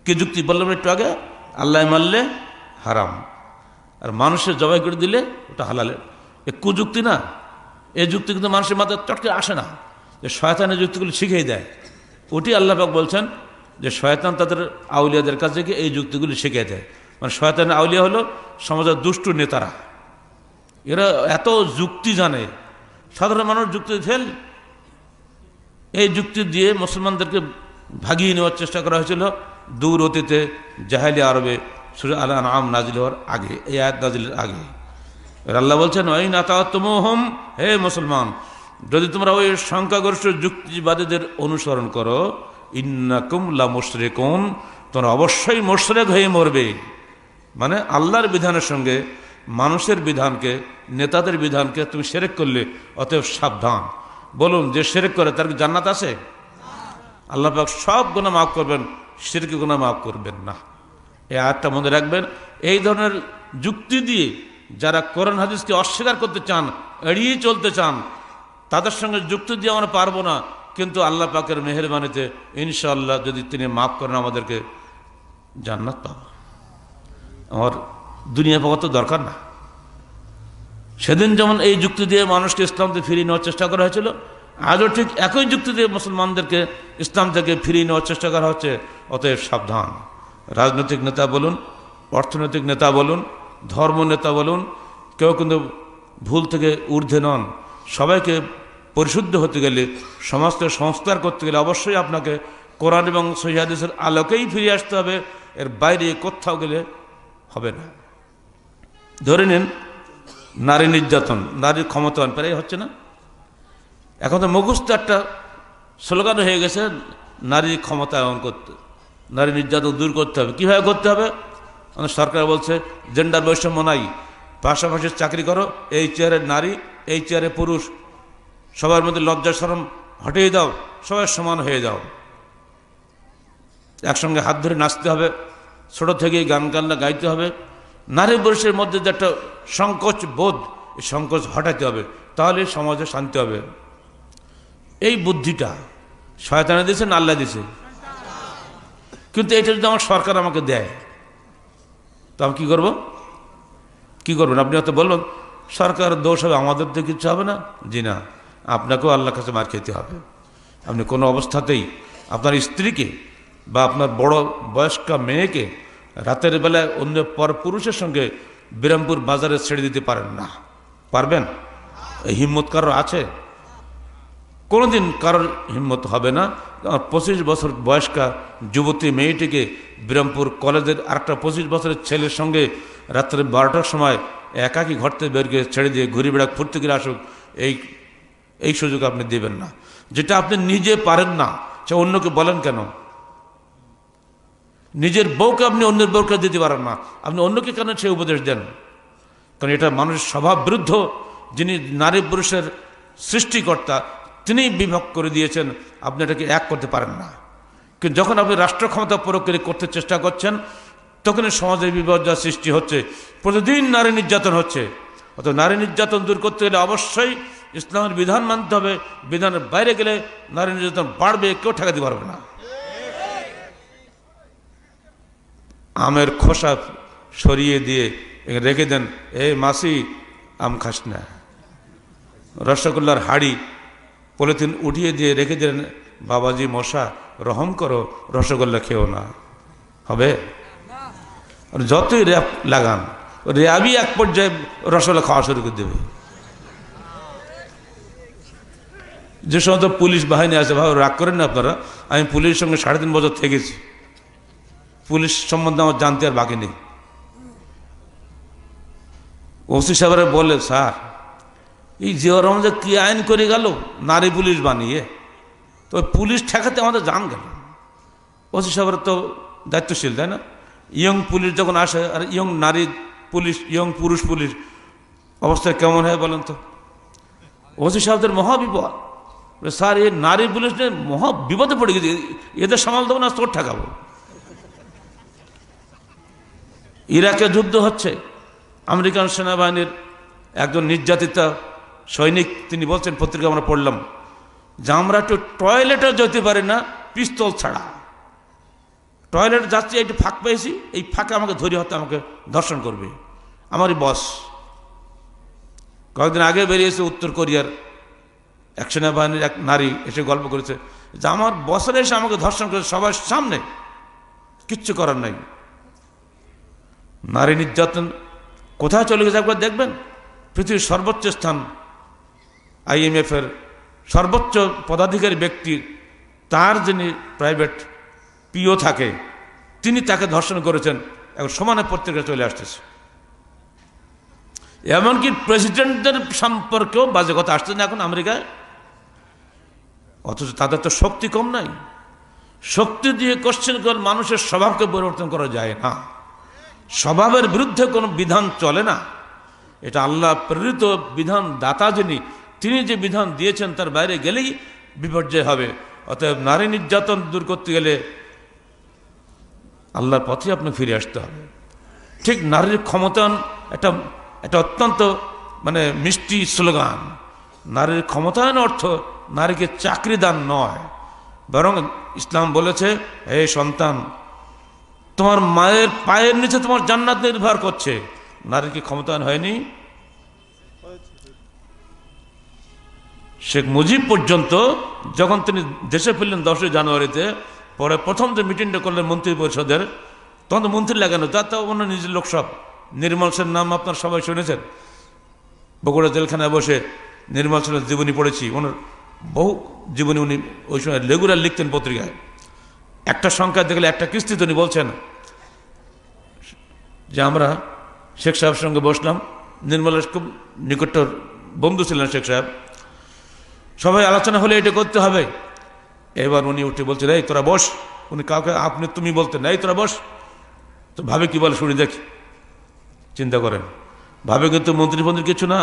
কি যুক্তি বললাম একটু আগে? আল্লাহ মারলে হারাম, আর মানুষের জবাই করে দিলে ওটা হালালের। এ কুযুক্তি না? এই যুক্তি কিন্তু মানুষের মাথায় চটকে আসে না, যে শয়তানের যুক্তিগুলো শিখিয়ে দেয়। ওটি আল্লাহ পাক বলছেন যে শয়তান তাদের আউলিয়াদের কাছে গিয়ে এই যুক্তিগুলি শিখিয়ে দেয়। মানে শয়তানের আউলিয়া হলো সমাজের দুষ্ট নেতারা, এরা এত যুক্তি জানে, সাধারণ মানুষ যুক্তি ফেল। এই যুক্তি দিয়ে মুসলমানদেরকে ভাগিয়ে নেওয়ার চেষ্টা করা হয়েছিল দূর অতীতে, জাহেলি আরবে, সূরা আল আনআম নাজিল হওয়ার আগে, এই আয়াত নাজিলের আগে। আল্লাহ বলছেন ওয়াইন আতা'তুমুহুম, হে মুসলমান, যদি তোমরা ওই সংখ্যাগরিষ্ঠ যুক্তিবাদীদের অনুসরণ করো, ইন্নাকুম লামুশরিকুন, তোমরা অবশ্যই মুশরিক হয়ে মরবে। মানে আল্লাহর বিধানের সঙ্গে মানুষের বিধানকে, নেতাদের বিধানকে তুমি শিরক করলে, অতএব সাবধান। বলুন, যে শিরক করে তার কি জান্নাত আছে? আল্লাহ পাক সব গুনাহ মাফ করবেন, শিরকি গুনাহ মাফ করবেন না। এই আয়াতটা মনে রাখবেন। এই ধরনের যুক্তি দিয়ে যারা কোরআন হাদিসকে অস্বীকার করতে চান, এড়িয়ে চলতে চান, তাদের সঙ্গে যুক্তি দিয়ে আমরা পারবো না। কিন্তু আল্লাহ পাকের মেহেরবানিতে ইনশাআল্লাহ যদি তিনি মাফ করেন, আমাদেরকে জান্নাত পাবো। আমার দুনিয়া পাওয়া তো দরকার না। সেদিন যেমন এই যুক্তি দিয়ে মানুষকে ইসলাম থেকে ফিরিয়ে নেওয়ার চেষ্টা করা হয়েছিল, আজও ঠিক একই যুক্তি দিয়ে মুসলমানদেরকে ইসলাম থেকে ফিরিয়ে নেওয়ার চেষ্টা করা হচ্ছে। অতএব সাবধান। রাজনৈতিক নেতা বলুন, অর্থনৈতিক নেতা বলুন, ধর্ম নেতা বলুন, কেউ কিন্তু ভুল থেকে ঊর্ধ্বে নন। সবাইকে পরিশুদ্ধ হতে গেলে, সমাজকে সংস্কার করতে গেলে অবশ্যই আপনাকে কোরআন এবং সহিহ হাদিসের আলোকেই ফিরে আসতে হবে। এর বাইরে কোথাও গেলে হবে না। ধরে নিন নারী নির্যাতন, নারীর ক্ষমতায়ন প্রায় হচ্ছে না। এখন তো মুখস্থ একটা স্লোগান হয়ে গেছে, নারীর ক্ষমতায়ন করতে, নারী নির্যাতন দূর করতে হবে। কীভাবে করতে হবে? সরকার বলছে জেন্ডার বৈষম্য নাই, পাশাপাশি চাকরি করো, এই চেয়ারে নারী, এই চেয়ারে পুরুষ, সবার মধ্যে লজ্জা শরম হটিয়ে দাও, সবাই সমান হয়ে যাও, একসঙ্গে হাত ধরে নাচতে হবে, ছোটো থেকেই গান গান্না গাইতে হবে। নারী পুরুষের মধ্যে যে একটা সংকোচ বোধ, এই সংকোচ হটাতে হবে, তাহলে সমাজে শান্তি হবে। এই বুদ্ধিটা শয়তানে দিয়েছে না আল্লাহ দিয়েছে? কিন্তু এটা যদি আমার সরকার আমাকে দেয়, তো আমি কী করবো? কী করবেন আপনি? হয়তো বলবেন সরকার দোষ হবে, আমাদের তো কিছু হবে না। জি না, আপনাকেও আল্লাহর কাছে মার খেতে হবে। আপনি কোনো অবস্থাতেই আপনার স্ত্রীকে বা আপনার বড় বয়স্কা মেয়েকে রাতের বেলায় অন্য পর পুরুষের সঙ্গে বিরামপুর বাজারে ছেড়ে দিতে পারেন না। পারবেন? এই হিম্মত কারো আছে? কোনোদিন কারোর হিম্মত হবে না 25 বছর বয়স্কা যুবতী মেয়েটিকে বিরামপুর কলেজের আরেকটা 25 বছরের ছেলের সঙ্গে রাত্রে 12টার সময় একাকী ঘর থেকে বের করে ছেড়ে দিয়ে ঘুরে বেড়া ফুর্তি করে আসুক, এই সুযোগ আপনি দেবেন না। যেটা আপনি নিজে পারেন না সে অন্যকে বলেন কেন? নিজের বউকে আপনি অন্যের বউকে দিতে পারেন না, আপনি অন্যকে কেন সে উপদেশ দেন? কারণ এটা মানুষের স্বভাব বিরুদ্ধ। যিনি নারী পুরুষের সৃষ্টিকর্তা তিনি বিভক্ত করে দিয়েছেন, আপনি এটাকে এক করতে পারেন না। কিন্তু যখন আপনি রাষ্ট্র ক্ষমতা প্রয়োগ করে করতে চেষ্টা করছেন তখনই সমাজের বিপর্যয় সৃষ্টি হচ্ছে, প্রতিদিন নারী নির্যাতন হচ্ছে। অত নারী নির্যাতন দূর করতে গেলে অবশ্যই ইসলামের বিধান মানতে হবে। বিধানের বাইরে গেলে নারী নির্যাতন বাড়বে, কেউ ঠেকাতে পারবে না। আমের খোসা সরিয়ে দিয়ে রেখে দেন, এই মাসি আম খাস না। রসগোল্লার হাড়ি পলিথিন উঠিয়ে দিয়ে রেখে দেন, বাবাজি মশা রহম করো, রসগোল্লা খেও না, হবে? যতই র্যাপ লাগান, র্যাবই এক পর্যায়ে রসগোল্লা খাওয়া শুরু করে দেবে। যে সমস্ত পুলিশ বাহিনী আছে, ভাবে রাগ করেন না আপনারা, আমি পুলিশের সঙ্গে 3.5 বছর থেকেছি, পুলিশ সম্বন্ধে আমার জানতে আর বাকি নেই। ওসি সাহেবরা বলে, স্যার এই জিয়াউর রহমান যে কি আইন করে গেল নারী পুলিশ বানিয়ে, তো পুলিশ ঠেকাতে আমাদের জান গেল। ওসি সাহেবরা তো দায়িত্বশীল, তাই না? ইয়ং পুলিশ যখন আসে, আর ইয়ং নারী পুলিশ, ইয়ং পুরুষ পুলিশ, অবস্থা কেমন হয় বলেন তো? ওসি সাহেবদের মহাবিপদ। স্যার এই নারী পুলিশ মহা বিপদে পড়ে গেছে, এদের সামাল দেবো না, তোর ঠেকাবো। ইরাকে যুদ্ধ হচ্ছে, আমেরিকান সেনাবাহিনীর একজন নির্যাতিতা সৈনিক তিনি বলছেন, পত্রিকা আমরা পড়লাম, যে আমরা একটু টয়লেটে যেতে পারি না পিস্তল ছাড়া। টয়লেটে যাচ্ছি, একটু ফাঁক পেয়েছি, এই ফাঁকে আমাকে ধরে হতে আমাকে ধর্ষণ করবে। আমারই বস কয়েকদিন আগে বেরিয়েছে উত্তর কোরিয়ার এক সেনাবাহিনীর এক নারী এসে গল্প করেছে যে আমার বসের এসে আমাকে ধর্ষণ করেছে সবার সামনে, কিচ্ছু করার নাই। নারী নির্যাতন কোথায় চলে গেছে একবার দেখবেন। পৃথিবীর সর্বোচ্চ স্থান, IMF এর সর্বোচ্চ পদাধিকারী ব্যক্তি, তার যিনি প্রাইভেট পিও থাকে, তিনি তাকে ধর্ষণ করেছেন, এখন সমানে পত্রিকা চলে আসতেছে। এমনকি প্রেসিডেন্টদের সম্পর্কেও বাজে কথা আসছে না এখন আমেরিকায়। অথচ তাদের তো শক্তি কম নাই। শক্তি দিয়ে কোশ্চেন করে মানুষের স্বভাবকে পরিবর্তন করা যায় না। স্বভাবের বিরুদ্ধে কোনো বিধান চলে না। এটা আল্লাহ প্রেরিত বিধান দাতা যিনি, তিনি যে বিধান দিয়েছেন তার বাইরে গেলেই বিপর্যয় হবে। অতএব নারী নির্যাতন দূর করতে গেলে আল্লাহর পথে আপনি ফিরে আসতে হবে। ঠিক নারীর ক্ষমতায়ন একটা অত্যন্ত মিষ্টি স্লোগান। নারীর ক্ষমতায়ন অর্থ নারীকে চাকরি দান নয়, বরং ইসলাম বলেছে, হে সন্তান, তোমার মায়ের পায়ের নিচে তোমার জান্নাত নির্ভর করছে। নারীর কি ক্ষমতায়ন হয়নি? শেখ মুজিব পর্যন্ত যখন তিনি দেশে ফিরলেন 10ই জানুয়ারিতে, পরে প্রথম যে মিটিংটা করলেন মন্ত্রী পরিষদের, তখন তো মন্ত্রী লাগানো, তার তো অন্য নিজের লোক সব। নির্মল সেন নাম আপনার সবাই শুনেছেন, বগুড়া জেলখানায় বসে নির্মল সেনের জীবনী পড়েছি। ওনার বহু জীবনী উনি ওই সময় রেগুলার লিখতেন পত্রিকায়। একটা সংখ্যা দেখলে একটা কিস্তিতে উনি বলছেন যে আমরা শেখ সাহেবের সঙ্গে বসলাম, নির্মলের খুব নিকটর বন্ধু ছিলেন শেখ সাহেব, সবাই আলোচনা হলে এটা করতে হবে। এবার উনি উঠে বলছেন, এই তোরা বস। উনি কাউকে আপনি তুমি বলতেন, এই তোরা বস। তো ভাবে কি বলে শুনি দেখি। চিন্তা করেন, ভাবে কিন্তু মন্ত্রী ফন্ত্রী কিছু না।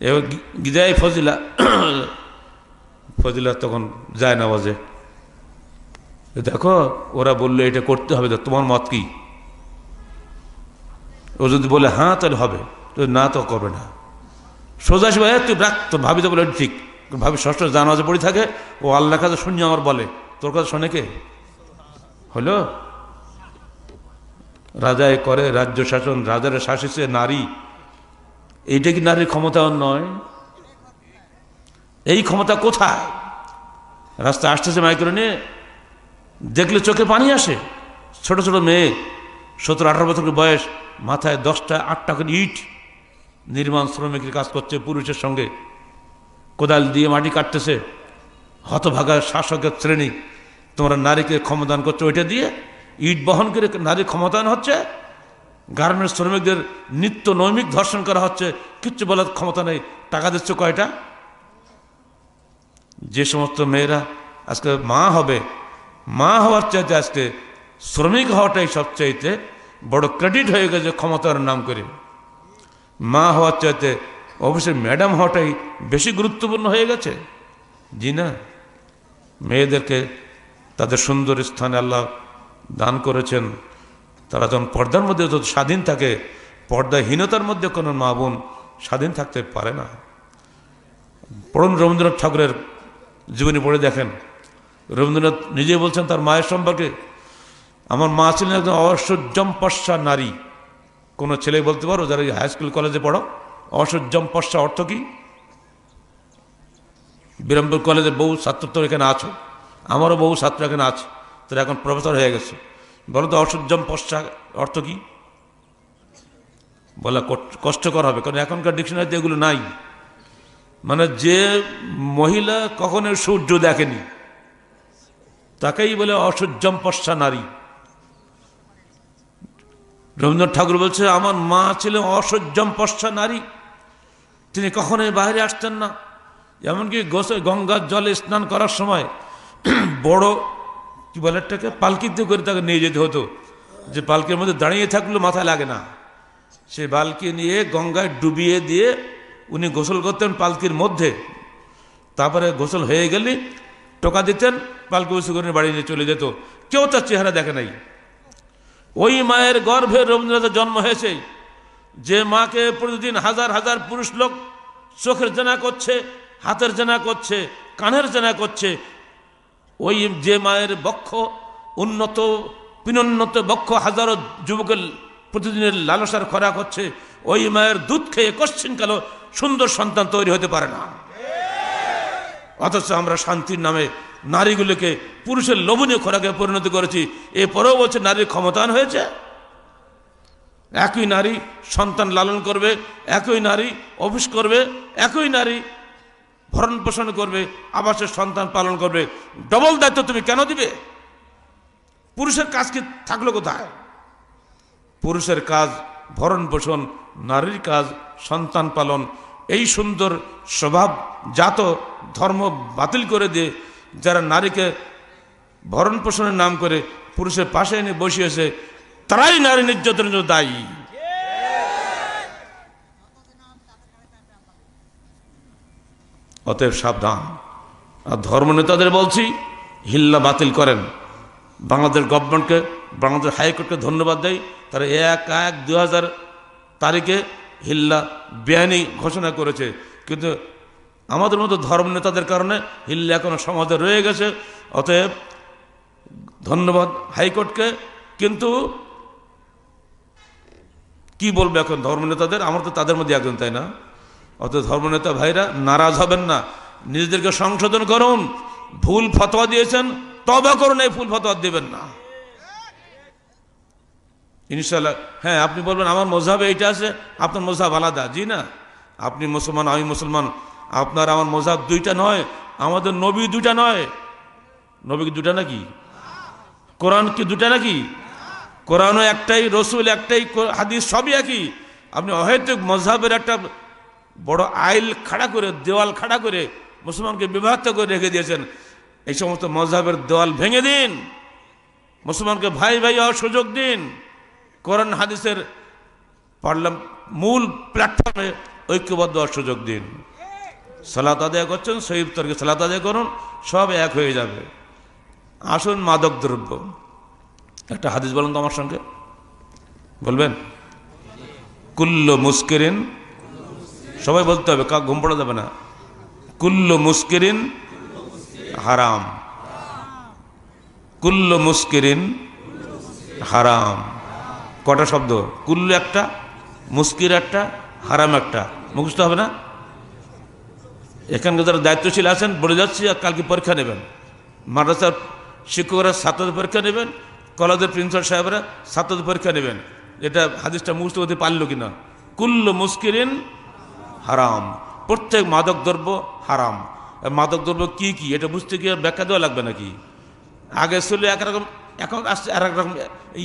এবার গিজাই ফজিলা তখন যায় না বাজে, দেখো ওরা বললো এটা করতে হবে, তোমার মত কি? ও যদি বলে হ্যাঁ তাহলে হবে, তো না তো করবে না। সোজা সে তুই রাখ, তোর ভাবি তো বলে ঠিক। ভাবি ষষ্ঠ জানাজে পড়ে থাকে, ও আল্লাহর কাছে শুনি আমার বলে, তোর কাছে শোনে কে? হলো রাজায় করে রাজ্য শাসন, রাজারে শাসিছে নারী। এইটা কি নারীর ক্ষমতায়ন নয়? এই ক্ষমতা কোথায়? রাস্তা আসতেছে মাইক্রো নিয়ে, দেখলে চোখে পানি আসে। ছোট ছোট মেয়ে 17-18 বছর বয়স, মাথায় 10টা 8টা করে ইট, নির্মাণ শ্রমিকের কাজ করছে পুরুষের সঙ্গে। কোদাল দিয়ে মাটি কাটতেছে, হতভাগা শাসকের শ্রেণী, তোমরা নারীকে ক্ষমতায়ন করছো, ওইটা দিয়ে ইট বহন করে নারী ক্ষমতায়ন হচ্ছে। গার্মেন্টস শ্রমিকদের নিত্য নৈমিক ধর্ষণ করা হচ্ছে, কিচ্ছু বলার ক্ষমতা নেই, টাকা দিচ্ছ কয়টা? যে সমস্ত মেয়েরা আজকে মা হবে, মা হওয়ার চাইতে আজকে শ্রমিক হওয়াটাই সবচাইতে বড় ক্রেডিট হয়ে গেছে ক্ষমতার নাম করে। মা হওয়ার চাইতে অবশ্যই ম্যাডাম হওয়াটাই বেশি গুরুত্বপূর্ণ হয়ে গেছে। জি না, মেয়েদেরকে তাদের সুন্দর স্থানে আল্লাহ দান করেছেন। তারা যখন পর্দার মধ্যে যত স্বাধীন থাকে, পর্দাহীনতার মধ্যে কোনো মা বোন স্বাধীন থাকতে পারে না। পড়ুন রবীন্দ্রনাথ ঠাকুরের জীবনী পড়ে দেখেন। রবীন্দ্রনাথ নিজে বলছেন তার মায়ের সম্পর্কে, আমার মা ছিলেন একজন অসহ্যমপস্যা নারী। কোনো ছেলে বলতে পারো যারা হাই স্কুল কলেজে পড়ো, অসহ্যমপস্যা অর্থ কি? বিরামপুর কলেজে বহু ছাত্র তো এখানে আছো, আমারও বহু ছাত্র এখানে আছে, তারা এখন প্রফেসর হয়ে গেছে। বলো তো অসহ্যমপস্যা অর্থ কি? বলা কষ্টকর হবে, কারণ এখনকার ডিকশনারিতে এগুলো নাই। মানে যে মহিলা কখনো সূর্য দেখেনি তাকেই বলে অসহ্যমপস্যা নারী। রবীন্দ্রনাথ ঠাকুর বলছে আমার মা ছিলেন অসহ্যমপস্যা নারী, তিনি কখনোই বাইরে আসতেন না। এমনকি গঙ্গার জলে স্নান করার সময় বড় কি বলে এটাকে পালকিতে করে তাকে নিয়ে যেতে হতো, যে পালকির মধ্যে দাঁড়িয়ে থাকলেও মাথায় লাগে না। সে পালকি নিয়ে গঙ্গায় ডুবিয়ে দিয়ে উনি গোসল করতেন পালকির মধ্যে। তারপরে গোসল হয়ে গেলে টোকা দিতেন, পালকি বসে করে বাড়ি নিয়ে চলে যেত, কেউ তার চেহারা দেখে নাই। ওই মায়ের গর্ভে রবীন্দ্রনাথের জন্ম হয়েছে, যে মাকে প্রতিদিন হাজার হাজার পুরুষ লোক চোখের জেনা করছে, হাতের জেনা করছে, কানের জেনা করছে। ওই যে মায়ের বক্ষ উন্নত পিনোন্নত বক্ষ হাজারো যুবকের প্রতিদিনের লালসার খোরাক হচ্ছে, ওই মায়ের দুধ খেয়ে কশ্চিনকালও সুন্দর সন্তান তৈরি হতে পারে না। অথচ আমরা শান্তির নামে নারীগুলোকে পুরুষের লোভনীয় খোরাকে পরিণত করেছি। এরপরেও বলছে নারীর ক্ষমতায়ন হয়েছে। একই নারী সন্তান লালন করবে, একই নারী অফিস করবে, একই নারী ভরণ পোষণ করবে, আবাসের সন্তান পালন করবে। ডবল দায়িত্ব তুমি কেন দিবে? পুরুষের কাজ কি থাকলো কোথায়? পুরুষের কাজ ভরণ পোষণ, নারীর কাজ সন্তান পালন। এই সুন্দর স্বভাব জাত ধর্ম বাতিল করে দিয়ে যারা নারীকে ভরণ পোষণের নাম করে পুরুষের পাশে এনে বসিয়েছে, তারাই নারী নির্যাতনের জন্য দায়ী। অতএব সাবধান। আর ধর্ম নেতাদের বলছি, হিল্লা বাতিল করেন। বাংলাদেশ গভর্নমেন্টকে, বাংলাদেশ হাইকোর্টকে ধন্যবাদ দেয়, তারা 1/1/2000 তারিখে হিল্লা বেআইনি ঘোষণা করেছে। কিন্তু আমাদের মতো ধর্ম নেতাদের কারণে হিল্লা এখনো সমাজে রয়ে গেছে। অতএব ধন্যবাদ হাইকোর্টকে। কিন্তু কি বলবে এখন ধর্ম নেতাদের? আমার তো তাদের মধ্যে একজন, তাই না? অতএব ধর্মনেতা ভাইরা নারাজ হবেন না, নিজেদেরকে সংশোধন করুন। ভুল ফতোয়া দিয়েছেন, তওবা করুন, এই ভুল ফতোয়া দিবেন না ইনশাআল্লাহ। হ্যাঁ, আপনি বলবেন আমার মযহাবে এইটা আছে, আপনার মযহাব আলাদা। জি না, আপনি মুসলমান, আমি মুসলমান, আপনার আমার মযহাব দুইটা নয়, আমাদের নবী দুইটা নয়। নবী কি দুটা নাকি? কোরআন কি দুটা নাকি? কোরআনও একটাই, রসুল একটাই, হাদিস সবই একই। আপনি অহেতুক মযহাবের একটা বড় আইল খাড়া করে, দেওয়াল খাড়া করে মুসলমানকে বিভক্ত করে রেখে দিয়েছেন। এই সমস্ত মযহাবের দেওয়াল ভেঙে দিন, মুসলমানকে ভাই ভাই হওয়ার সুযোগ দিন। কোরআন হাদিসের মূল প্ল্যাটফর্মে ঐক্যবদ্ধ হওয়ার সুযোগ দিন। সালাত আদায় করছেন, শহীদ তরকে সালাত আদায় করুন, সব এক হয়ে যাবে। আসুন মাদক দ্রব্য, একটা হাদিস বলুন তো আমার সঙ্গে, বলবেন? কুল্লু মুস্কিরিন, সবাই বলতে হবে, কাক ঘুম পড়া যাবে না। কুল্লু মুস্কিরিন হারাম, কুল্লু মুস্কিরিন হারাম। কটা শব্দ? কুল্লু একটা, মুস্কির একটা, হারাম একটা, মুখস্থ হবে না? এখানকার যারা দায়িত্বশীল আছেন বলে যাচ্ছি, আর কালকে পরীক্ষা নেবেন। মাদ্রাসার শিক্ষকরা ছাত্রদের পরীক্ষা নেবেন, কলেজের প্রিন্সিপাল সাহেবরা ছাত্রদের পরীক্ষা নেবেন, এটা হাদিসটা মুখস্থ করতে পারলো কিনা। কুল্লু মুস্কিরিন হারাম, প্রত্যেক মাদক দ্রব্য হারাম। মাদক দ্রব্য কি কি এটা বুঝতে গিয়ে ব্যাখ্যা দেওয়া লাগবে নাকি? আগে ছিল একরকম, এখন আসছে আর এক রকম।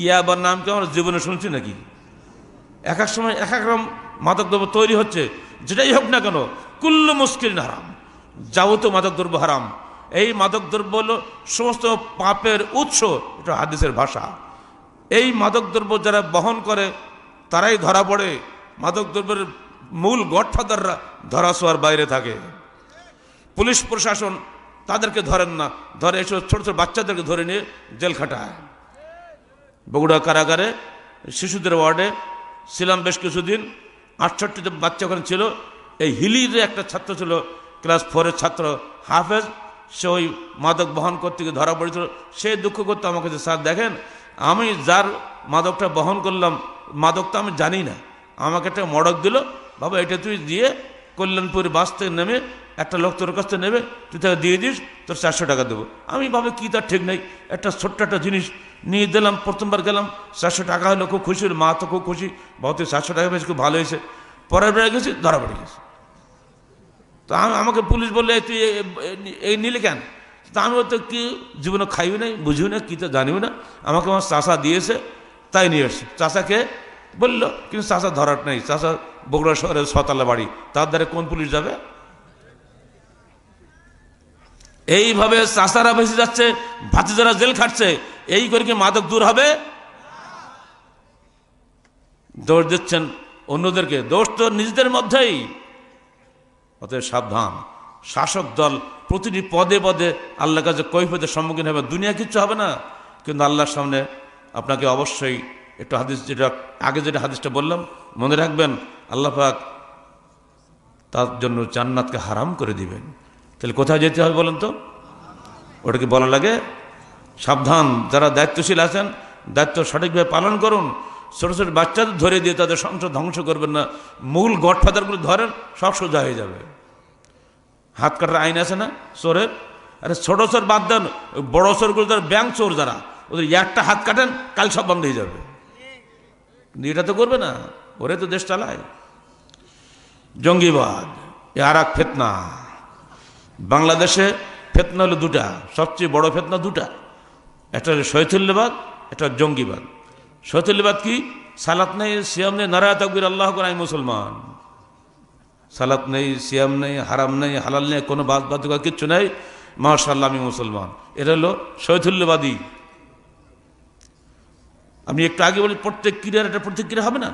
ইয়াবার নাম কি আমরা জীবনে শুনছি নাকি? এক এক সময় এক এক রকম মাদক দ্রব্য তৈরি হচ্ছে। যেটাই হোক না কেন, কুল্লু মুশকিল হারাম, যাবতীয় মাদক দ্রব্য হারাম। এই মাদক দ্রব্য হলো সমস্ত পাপের উৎস, এটা হাদিসের ভাষা। এই মাদক দ্রব্য যারা বহন করে তারাই ধরা পড়ে। মাদক দ্রব্যের মূল গডফাদাররা ধরাছোঁয়ার বাইরে থাকে। পুলিশ প্রশাসন তাদেরকে ধরেন না, ধরে এসব ছোট ছোট বাচ্চাদেরকে ধরে নিয়ে জেল খাটায়। বগুড়া কারাগারে শিশুদের ওয়ার্ডে ছিলাম বেশ কিছুদিন। 68টা বাচ্চা ওখানে ছিল। এই হিলির একটা ছাত্র ছিল, ক্লাস 4-এর ছাত্র হাফেজ। সে ওই মাদক বহন করতে গিয়ে ধরা পড়েছিল। সে দুঃখ করতো আমাকে যে, স্যার দেখেন, আমি যার মাদকটা বহন করলাম, মাদকটা আমি জানি না, আমাকে একটা মড়ক দিল, বাবা এটা তুই দিয়ে কল্যাণপুর বাস থেকে নেমে একটা লোক তোর কাছ থেকে নেবে, তুই তাকে দিয়ে দিস, তোর 400 টাকা দেবো। আমি ভাবে কি তার ঠিক নেই, একটা ছোট্ট একটা জিনিস নিয়ে দিলাম। প্রথমবার গেলাম, 400 টাকা হলো, খুব খুশি হল, মা তো খুব খুশি, বাবা তুই 400 টাকা পেয়েছি, খুব ভালো হয়েছে। পরের বেড়ে গেছি, ধরা পড়ে গেছি। তো আমাকে পুলিশ বললে তুই এই নিলে কেন? তা আমি তো কি জীবনে খাইও নাই, বুঝিও না, কি তো জানিও না, আমাকে আমার চাষা দিয়েছে তাই নিয়ে এসছি। চাষাকে বললো, কিন্তু চাষা ধরার নেই। চাষা বগুড়া শহরের 6তলা বাড়ি, তার দ্বারা কোন পুলিশ যাবে? এইভাবে চাষারা বেশি যাচ্ছে, ভাতিজারা জেল খাটছে। এই করে কি মাদক দূর হবে? দোষ দিচ্ছেন অন্যদেরকে, দোষ তো নিজেদের মধ্যেই। অতএব সাবধান। শাসক দল প্রতিটি পদে পদে আল্লাহর কাছে কৈফিয়তের সম্মুখীন হবে। দুনিয়া কিচ্ছু হবে না, কিন্তু আল্লাহর সামনে আপনাকে অবশ্যই একটু হাদিস, যেটা আগে যেটা হাদিসটা বললাম মনে রাখবেন, আল্লাহ পাক তার জন্য জান্নাতকে হারাম করে দিবেন। তাহলে কোথায় যেতে হবে বলেন তো? ওটা কি বলা লাগে? সাবধান, যারা দায়িত্বশীল আছেন দায়িত্ব সঠিকভাবে পালন করুন। ছোটো ছোটো বাচ্চাদের ধরে দিয়ে তাদের সংসার ধ্বংস করবেন না। মূল গডফাদারগুলো ধরেন, সব সোজা হয়ে যাবে। হাত কাটার আইন আছে না চোরের? আরে ছোটো চোর বাদ দেন, বড়ো চোরগুলো যারা ব্যাংক চোর, যারা ওদের একটা হাত কাটেন, কাল সব বন্ধ হয়ে যাবে। এটা তো করবে না, ওরে তো দেশ চালায়। জঙ্গিবাদ এ আর এক ফেতনা। বাংলাদেশে ফেতনা হলো দুটা, সবচেয়ে বড় ফেতনা দুটা। একটা হলো শৈথল্যবাদ, একটা জঙ্গিবাদ। শৈথল্যবাদ কি? সালাত নেই, সিয়াম নেই, নারায়ে তাকবীর, আল্লাহ আকবার, আমি মুসলমান। সালাত নেই, সিয়াম নেই, হারাম নেই, হালাল নেই, কোনো বাধ্যতা কিচ্ছু নেই, মাশাআল্লাহ আমি মুসলমান। এটা হলো শৈথল্যবাদী। আমি একটু আগে বলি, প্রত্যেক ক্রিয়ার একটা প্রতিক্রিয়া হবে না?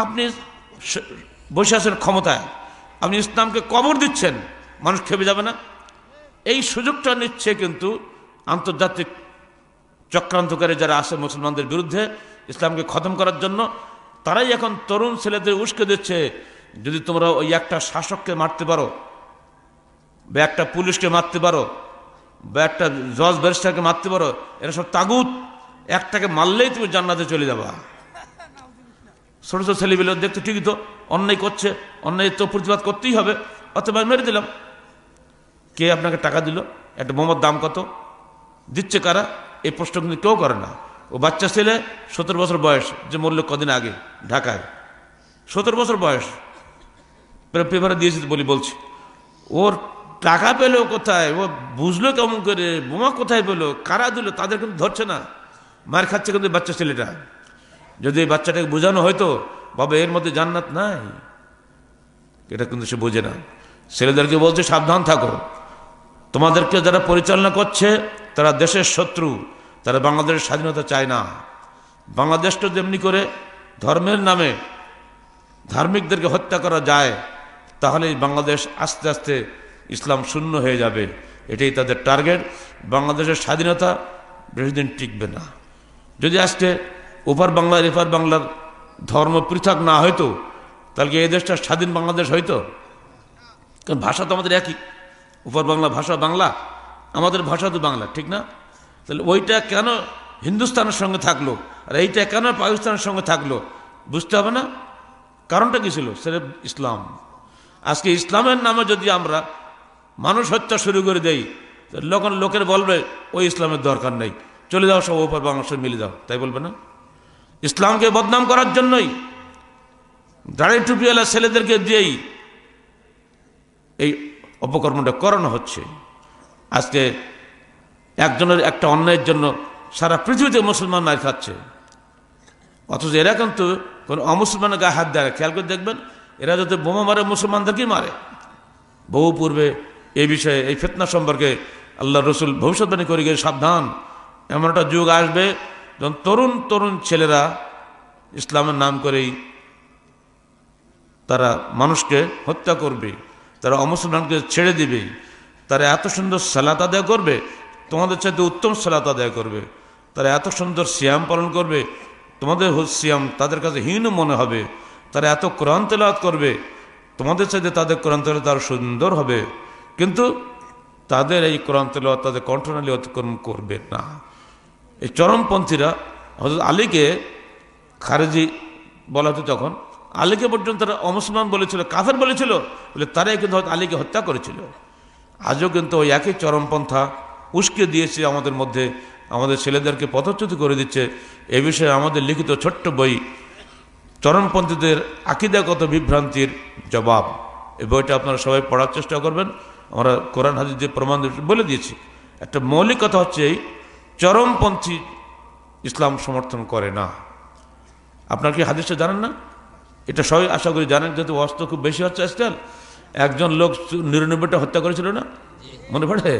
আপনি বসে আছেন ক্ষমতায়, আপনি ইসলামকে কবর দিচ্ছেন, মানুষ খেপে যাবে না? এই সুযোগটা নিচ্ছে কিন্তু আন্তর্জাতিক চক্রান্তকারী যারা আছে মুসলমানদের বিরুদ্ধে, ইসলামকে খতম করার জন্য। তারাই এখন তরুণ ছেলেদের উস্কে দিচ্ছে, যদি তোমরা ওই একটা শাসককে মারতে পারো, বা একটা পুলিশকে মারতে পারো, বা একটা জজ ব্যারিস্টারকে মারতে পারো, এরা সব তাগুত, একটাকে মারলেই তুমি জান্নাতে চলে যাবা। ছোট ছোট ছেলেগুলো দেখতে ঠিকই তো অন্যায় করছে, অন্যায় তো প্রতিবাদ করতেই হবে, অথবা মেরে দিলাম। কে আপনাকে টাকা দিল? একটা বোমার দাম কত? দিচ্ছে কারা? এই প্রশ্ন কিন্তু কেউ করে না। ও বাচ্চা ছেলে, 17 বছর বয়স, যে মরল কদিন আগে ঢাকায়, 17 বছর বয়স, পেপারে দিয়েছি বলছি। ওর টাকা পেলো কোথায়? ও বুঝলো কেমন করে? বোমা কোথায় পেলো? কারা দিল? তাদের কিন্তু ধরছে না, মার খাচ্ছে কিন্তু বাচ্চা ছেলেটা। যদি এই বাচ্চাটাকে বোঝানো হয়তো, বাবা এর মধ্যে জান্নাত নাই, এটা কিন্তু সে বোঝে না। ছেলেদেরকে বলছে সাবধান থাকো, তোমাদেরকে যারা পরিচালনা করছে তারা দেশের শত্রু, তারা বাংলাদেশের স্বাধীনতা চায় না। বাংলাদেশটা যেমনি করে ধর্মের নামে ধার্মিকদেরকে হত্যা করা যায়, তাহলে বাংলাদেশ আস্তে আস্তে ইসলাম শূন্য হয়ে যাবে। এটাই তাদের টার্গেট। বাংলাদেশের স্বাধীনতা বেশিদিন টিকবে না। যদি আজকে ওপার বাংলার এপার বাংলার ধর্ম পৃথক না হয়তো, তাহলে কি এই দেশটা স্বাধীন বাংলাদেশ হইতো? কারণ ভাষা তো আমাদের একই, ওপার বাংলা ভাষা বাংলা, আমাদের ভাষা তো বাংলা, ঠিক না? তাহলে ওইটা কেন হিন্দুস্তানের সঙ্গে থাকলো, আর এইটা কেন পাকিস্তানের সঙ্গে থাকলো? বুঝতে হবে না কারণটা কী ছিল? সেটা ইসলাম। আজকে ইসলামের নামে যদি আমরা মানুষ হত্যা শুরু করে দেই, লোকের বলবে ওই ইসলামের দরকার নেই, চলে যাও সব ওপার বাংলার সঙ্গে মিলে যাও, তাই বলবে না? ইসলামকে বদনাম করার জন্যই দাড়ি টুপিওয়ালা ছেলেদেরকে দিয়েই এই অপকর্মটা করানো হচ্ছে। আজকে একজনের একটা অন্যায়ের জন্য সারা পৃথিবীতে মুসলমান মার খাচ্ছে, অথচ এরা কিন্তু কোনো অমুসলমানের গায়ে হাত দেয়। খেয়াল করে দেখবেন, এরা যদি বোমা মারে মুসলমানদেরকেই মারে। বহু পূর্বে এই বিষয়ে, এই ফিতনা সম্পর্কে আল্লাহ রসুল ভবিষ্যৎবাণী করে গিয়ে সাবধান, এমন একটা যুগ আসবে যখন তরুণ তরুণ ছেলেরা ইসলামের নাম করেই তারা মানুষকে হত্যা করবে, তারা অমুসলমানকে ছেড়ে দিবে, তারা এত সুন্দর সালাত আদায় করবে, তোমাদের চাইতে উত্তম সালাত আদায় করবে, তারা এত সুন্দর সিয়াম পালন করবে, তোমাদের সিয়াম তাদের কাছে হীন মনে হবে, তারা এত কোরআন তেলাওয়াত করবে, তোমাদের চাইতে তাদের কোরআন তেলাওয়াত আরো সুন্দর হবে, কিন্তু তাদের এই কোরআন তেলাওয়াত তাদের কণ্ঠনালী অতিক্রম করবে না। এই চরমপন্থীরা হযরত আলীকে খারেজি বলা হতো, তখন আলীকে পর্যন্ত তারা অমুসলমান বলেছিল, কাফের বলেছিল, বলে তারাই কিন্তু আলীকে হত্যা করেছিল। আজও কিন্তু ওই একই চরমপন্থা উস্কে দিয়েছে আমাদের মধ্যে, আমাদের ছেলেদেরকে পথচ্যুত করে দিচ্ছে। এ বিষয়ে আমাদের লিখিত ছোট্ট বই চরমপন্থীদের আকীদাগত বিভ্রান্তির জবাব, এই বইটা আপনারা সবাই পড়ার চেষ্টা করবেন। আমরা কোরআন হাদিস দিয়ে প্রমাণ বলে দিয়েছি। একটা মৌলিক কথা হচ্ছে, এই চরমপন্থী ইসলাম সমর্থন করে না। আপনার কি হাদিসটা জানেন না? এটা সবাই আশা করি জানেন, যেহেতু অস্ত্র খুব বেশি হচ্ছে আজকাল। একজন লোক 99টা হত্যা করেছিল না, মনে পড়ে?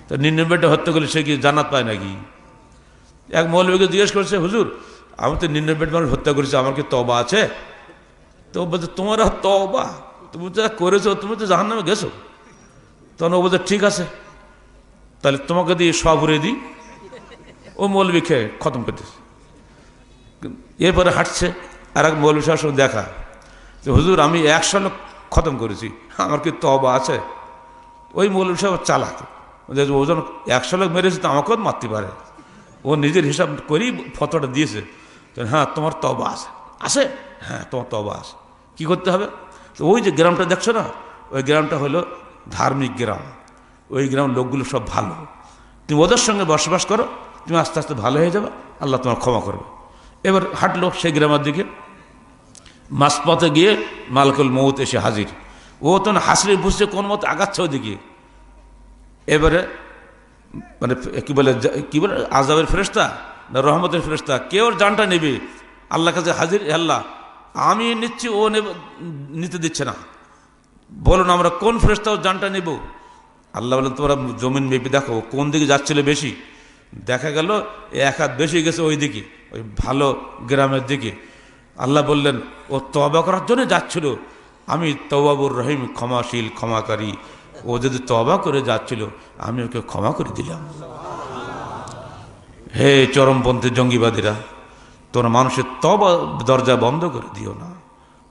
তো 99টা হত্যা করলে সে কি জান্নাত পায় নাকি? এক মৌলবীকে জিজ্ঞেস করছে, হুজুর আমি তো 99 মানুষ হত্যা করেছি, আমার কি তওবা আছে? তো বলছে, তোমার তওবা, তুমি যা করেছো তুমি তো জাহান্নামে গেছো। তখন ও বলছে, ঠিক আছে তাহলে তোমাকে দিয়ে সব উড়ে দিই। ও মৌলবী খেয়ে খতম করতেছে। এরপরে হাঁটছে, আর এক মৌলবী সাহেবের সঙ্গে দেখা, যে হুজুর আমি 100 লোক খতম করেছি, আমার কি তওবা আছে? ওই মৌলবী সাহেব চালাক, ওজন 100 লোক মেরেছে তো আমাকেও মারতে পারে। ও নিজের হিসাব করেই ফতোটা দিয়েছে, হ্যাঁ তোমার তওবা আছে। আছে? হ্যাঁ তোমার তওবা আছে। কী করতে হবে? তো ওই যে গ্রামটা দেখছো না, ওই গ্রামটা হলো ধার্মিক গ্রাম। ওই গ্রাম লোকগুলো সব ভালো, তুমি ওদের সঙ্গে বসবাস করো, তুমি আস্তে আস্তে ভালো হয়ে যাবে, আল্লাহ তোমার ক্ষমা করবে। এবার হাঁটলো সেই গ্রামের দিকে, মাঝপথে গিয়ে মালাকুল মউত এসে হাজির। ও তো হাসলে বুঝছে কোন মতো আগাচ্ছে ওদিকে। এবারে মানে কি বলে আযাবের ফেরেশতা না রহমতের ফেরেশতা, কে ওর জানটা নেবে? আল্লাহর কাছে হাজির, আল্লাহ আমি নিচ্ছি, ও নিতে দিচ্ছে না, বলুন আমরা কোন ফেরেশতা ওর জানটা নেব? আল্লাহ বলেন, তোমরা জমিন মেপে দেখো কোন দিকে যাচ্ছিল বেশি। দেখা গেল এক হাত বেশি গেছে ওই দিকে, ওই ভালো গ্রামের দিকে। আল্লাহ বললেন, ও তওবা করার জন্য যাচ্ছিল, আমি তওয়াবুর রহিম, ক্ষমাশীল ক্ষমাকারী, ও যদি তওবা করে যাচ্ছিল আমি ওকে ক্ষমা করে দিলাম। হে চরমপন্থী জঙ্গিবাদীরা, তোমরা মানুষের তওবা দরজা বন্ধ করে দিও না।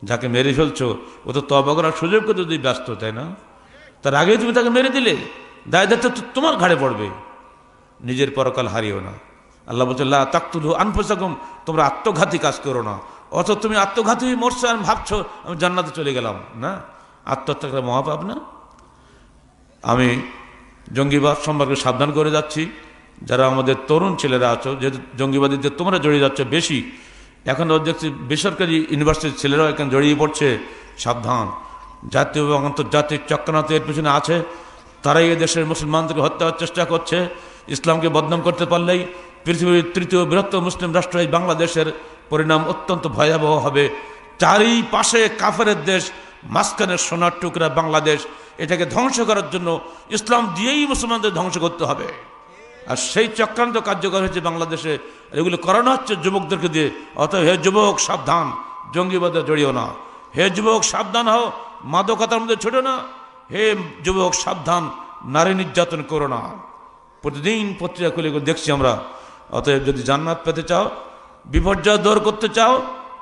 যাকে মেরে ফেলছো ও তো তওবা করার সুযোগ করে যদি ব্যস্ত, তাই না? তার আগেই তুমি তাকে মেরে দিলে, দায় দায়িত্ব তোমার ঘাড়ে পড়বে। নিজের পরকাল হারিও না। আল্লাহ বলছে, লা তাকতুলু আনফুসাকুম, তোমরা আত্মঘাতী কাজ করো না। অথচ তুমি আত্মঘাতী মরছো আর ভাবছো আমি জান্নাতে চলে গেলাম। না, আত্মহত্যা করা মহাপাপ না? আমি জঙ্গিবাদ সম্পর্কে সাবধান করে যাচ্ছি। যারা আমাদের তরুণ ছেলেরা আছো, যেহেতু জঙ্গিবাদীতে তোমরা জড়িয়ে যাচ্ছ বেশি, এখন দেখছি বেসরকারি ইউনিভার্সিটির ছেলেরাও এখন জড়িয়ে পড়ছে। সাবধান, জাতীয় এবং আন্তর্জাতিক চক্রান্ত এর পিছনে আছে। তারাই এ দেশের মুসলমানদেরকে হত্যার চেষ্টা করছে। ইসলামকে বদনাম করতে পারলেই পৃথিবীর তৃতীয় বৃহত্তম মুসলিম রাষ্ট্র এই বাংলাদেশের পরিণাম অত্যন্ত ভয়াবহ হবে। চারিপাশে কাফেরের দেশ, মাঝখানের সোনার টুকরা বাংলাদেশ, এটাকে ধ্বংস করার জন্য ইসলাম দিয়েই মুসলমানদের ধ্বংস করতে হবে। আর সেই চক্রান্ত কার্যকর হয়েছে বাংলাদেশে, এগুলো করানো হচ্ছে যুবকদেরকে দিয়ে। অতএব হে যুবক সাবধান, জঙ্গিবাদে জড়িও না। হে যুবক সাবধান হও, মাদকতার মধ্যে ছোটো না। হে যুবক সাবধান, নারী নির্যাতন করো না। প্রতিদিন পত্রিকা খুলে দেখছি আমরা। অতএব যদি জান্নাত পেতে চাও, বিপর্যয় দূর করতে চাও,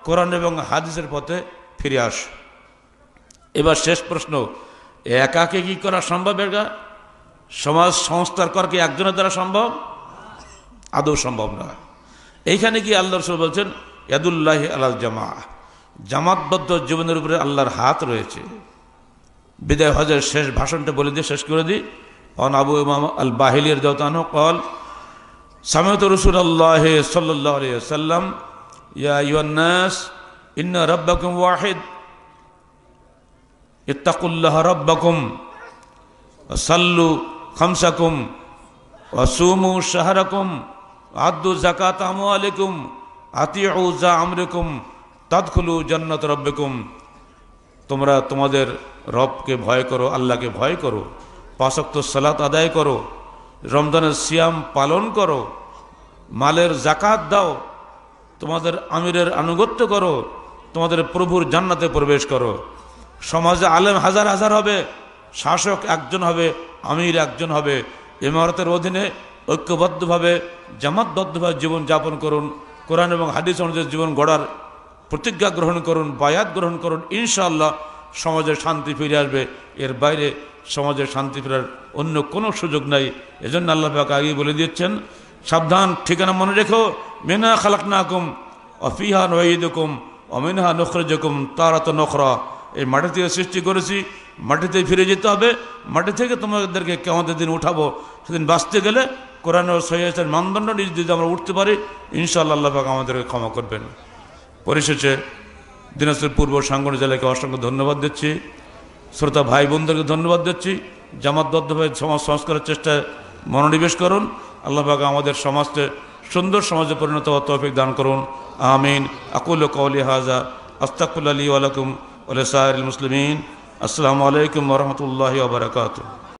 কোরআন এবং হাদিসের পথে ফিরে আস। এবার শেষ প্রশ্ন, একাকে কি করা সম্ভব? একা সমাজ সংস্কার করা কি একজনের দ্বারা সম্ভব? আদৌ সম্ভব না। এইখানে কি আল্লাহ রাসূল বলছেন, ইয়াদুল্লাহি আলাল জামা, জামাতবদ্ধ জীবনের উপরে আল্লাহর হাত রয়েছে। বিদায় হজের শেষ ভাষণটা বলে দিয়ে শেষ করে দিই। অন আবু ইমাম আল বাহিলি রাদিয়াল্লাহু আনহু قال سمعت رسول الله صلى الله عليه وسلم يا أيها الناس إن ربكم واحد ইত্তাকুল্লাহ রাব্বাকুম সাল্লু খামসাকুম ওয়াসুমু শাহরাকুম আদ্দু যাকাত আমওয়ালিকুম আতিউ যা আমরিকুম তাদখুলু জান্নাত রাব্বিকুম। তোমরা তোমাদের রবকে ভয় করো, আল্লাহকে ভয় করো, 5 ওয়াক্ত সালাত আদায় করো, রমজানের সিয়াম পালন করো, মালের যাকাত দাও, তোমাদের আমিরের আনুগত্য করো, তোমাদের প্রভুর জান্নাতে প্রবেশ করো। সমাজে আলেম হাজার হাজার হবে, শাসক একজন হবে, আমির একজন হবে। ইমারতের অধীনে ঐক্যবদ্ধভাবে জামাতবদ্ধভাবে জীবন যাপন করুন, কোরআন এবং হাদিস অনুযায়ী জীবন গড়ার প্রতিজ্ঞা গ্রহণ করুন, বায়াত গ্রহণ করুন। ইনশাআল্লাহ সমাজে শান্তি ফিরে আসবে। এর বাইরে সমাজে শান্তি ফেরার অন্য কোনো সুযোগ নাই। এজন্য আল্লাহ পাক আগেই বলে দিচ্ছেন, সাবধান, ঠিকানা মনে রেখো, মিনহা খালাকনাকুম ওয়া ফিহা নুঈদুকুম ওয়া মিনহা নুখরিজুকুম তারাতান উখরা। এই মাটি থেকে সৃষ্টি করেছি, মাটিতে ফিরে যেতে হবে, মাটি থেকে তোমাদেরকে কিয়ামতের দিন উঠাবো। সেদিন বাঁচতে গেলে কোরআন ও সহিহ মানদণ্ড নিয়ে যদি আমরা উঠতে পারি, ইনশাআল্লাহ আল্লাহ পাক আমাদেরকে ক্ষমা করবেন। পরিশেষে দিনাজপুর পূর্ব সাংগঠনিক জেলাকে অসংখ্য ধন্যবাদ দিচ্ছি, শ্রোতা ভাই বোনদেরকে ধন্যবাদ দিচ্ছি। জামাতবদ্ধভাবে সমাজ সংস্কারের চেষ্টায় মনোনিবেশ করুন। আল্লাহ পাক আমাদের সমাজকে সুন্দর সমাজে পরিণত হওয়ার তৌফিক দান করুন। আমিন। আকুলু কওলি হাযা আস্তাগফিরুল্লাহ লি ওয়া লাকুম ওয়া লিসাইরিল মুসলিমিন। আসসালামু আলাইকুম ওয়া রাহমাতুল্লাহি ওয়া বারাকাতুহু।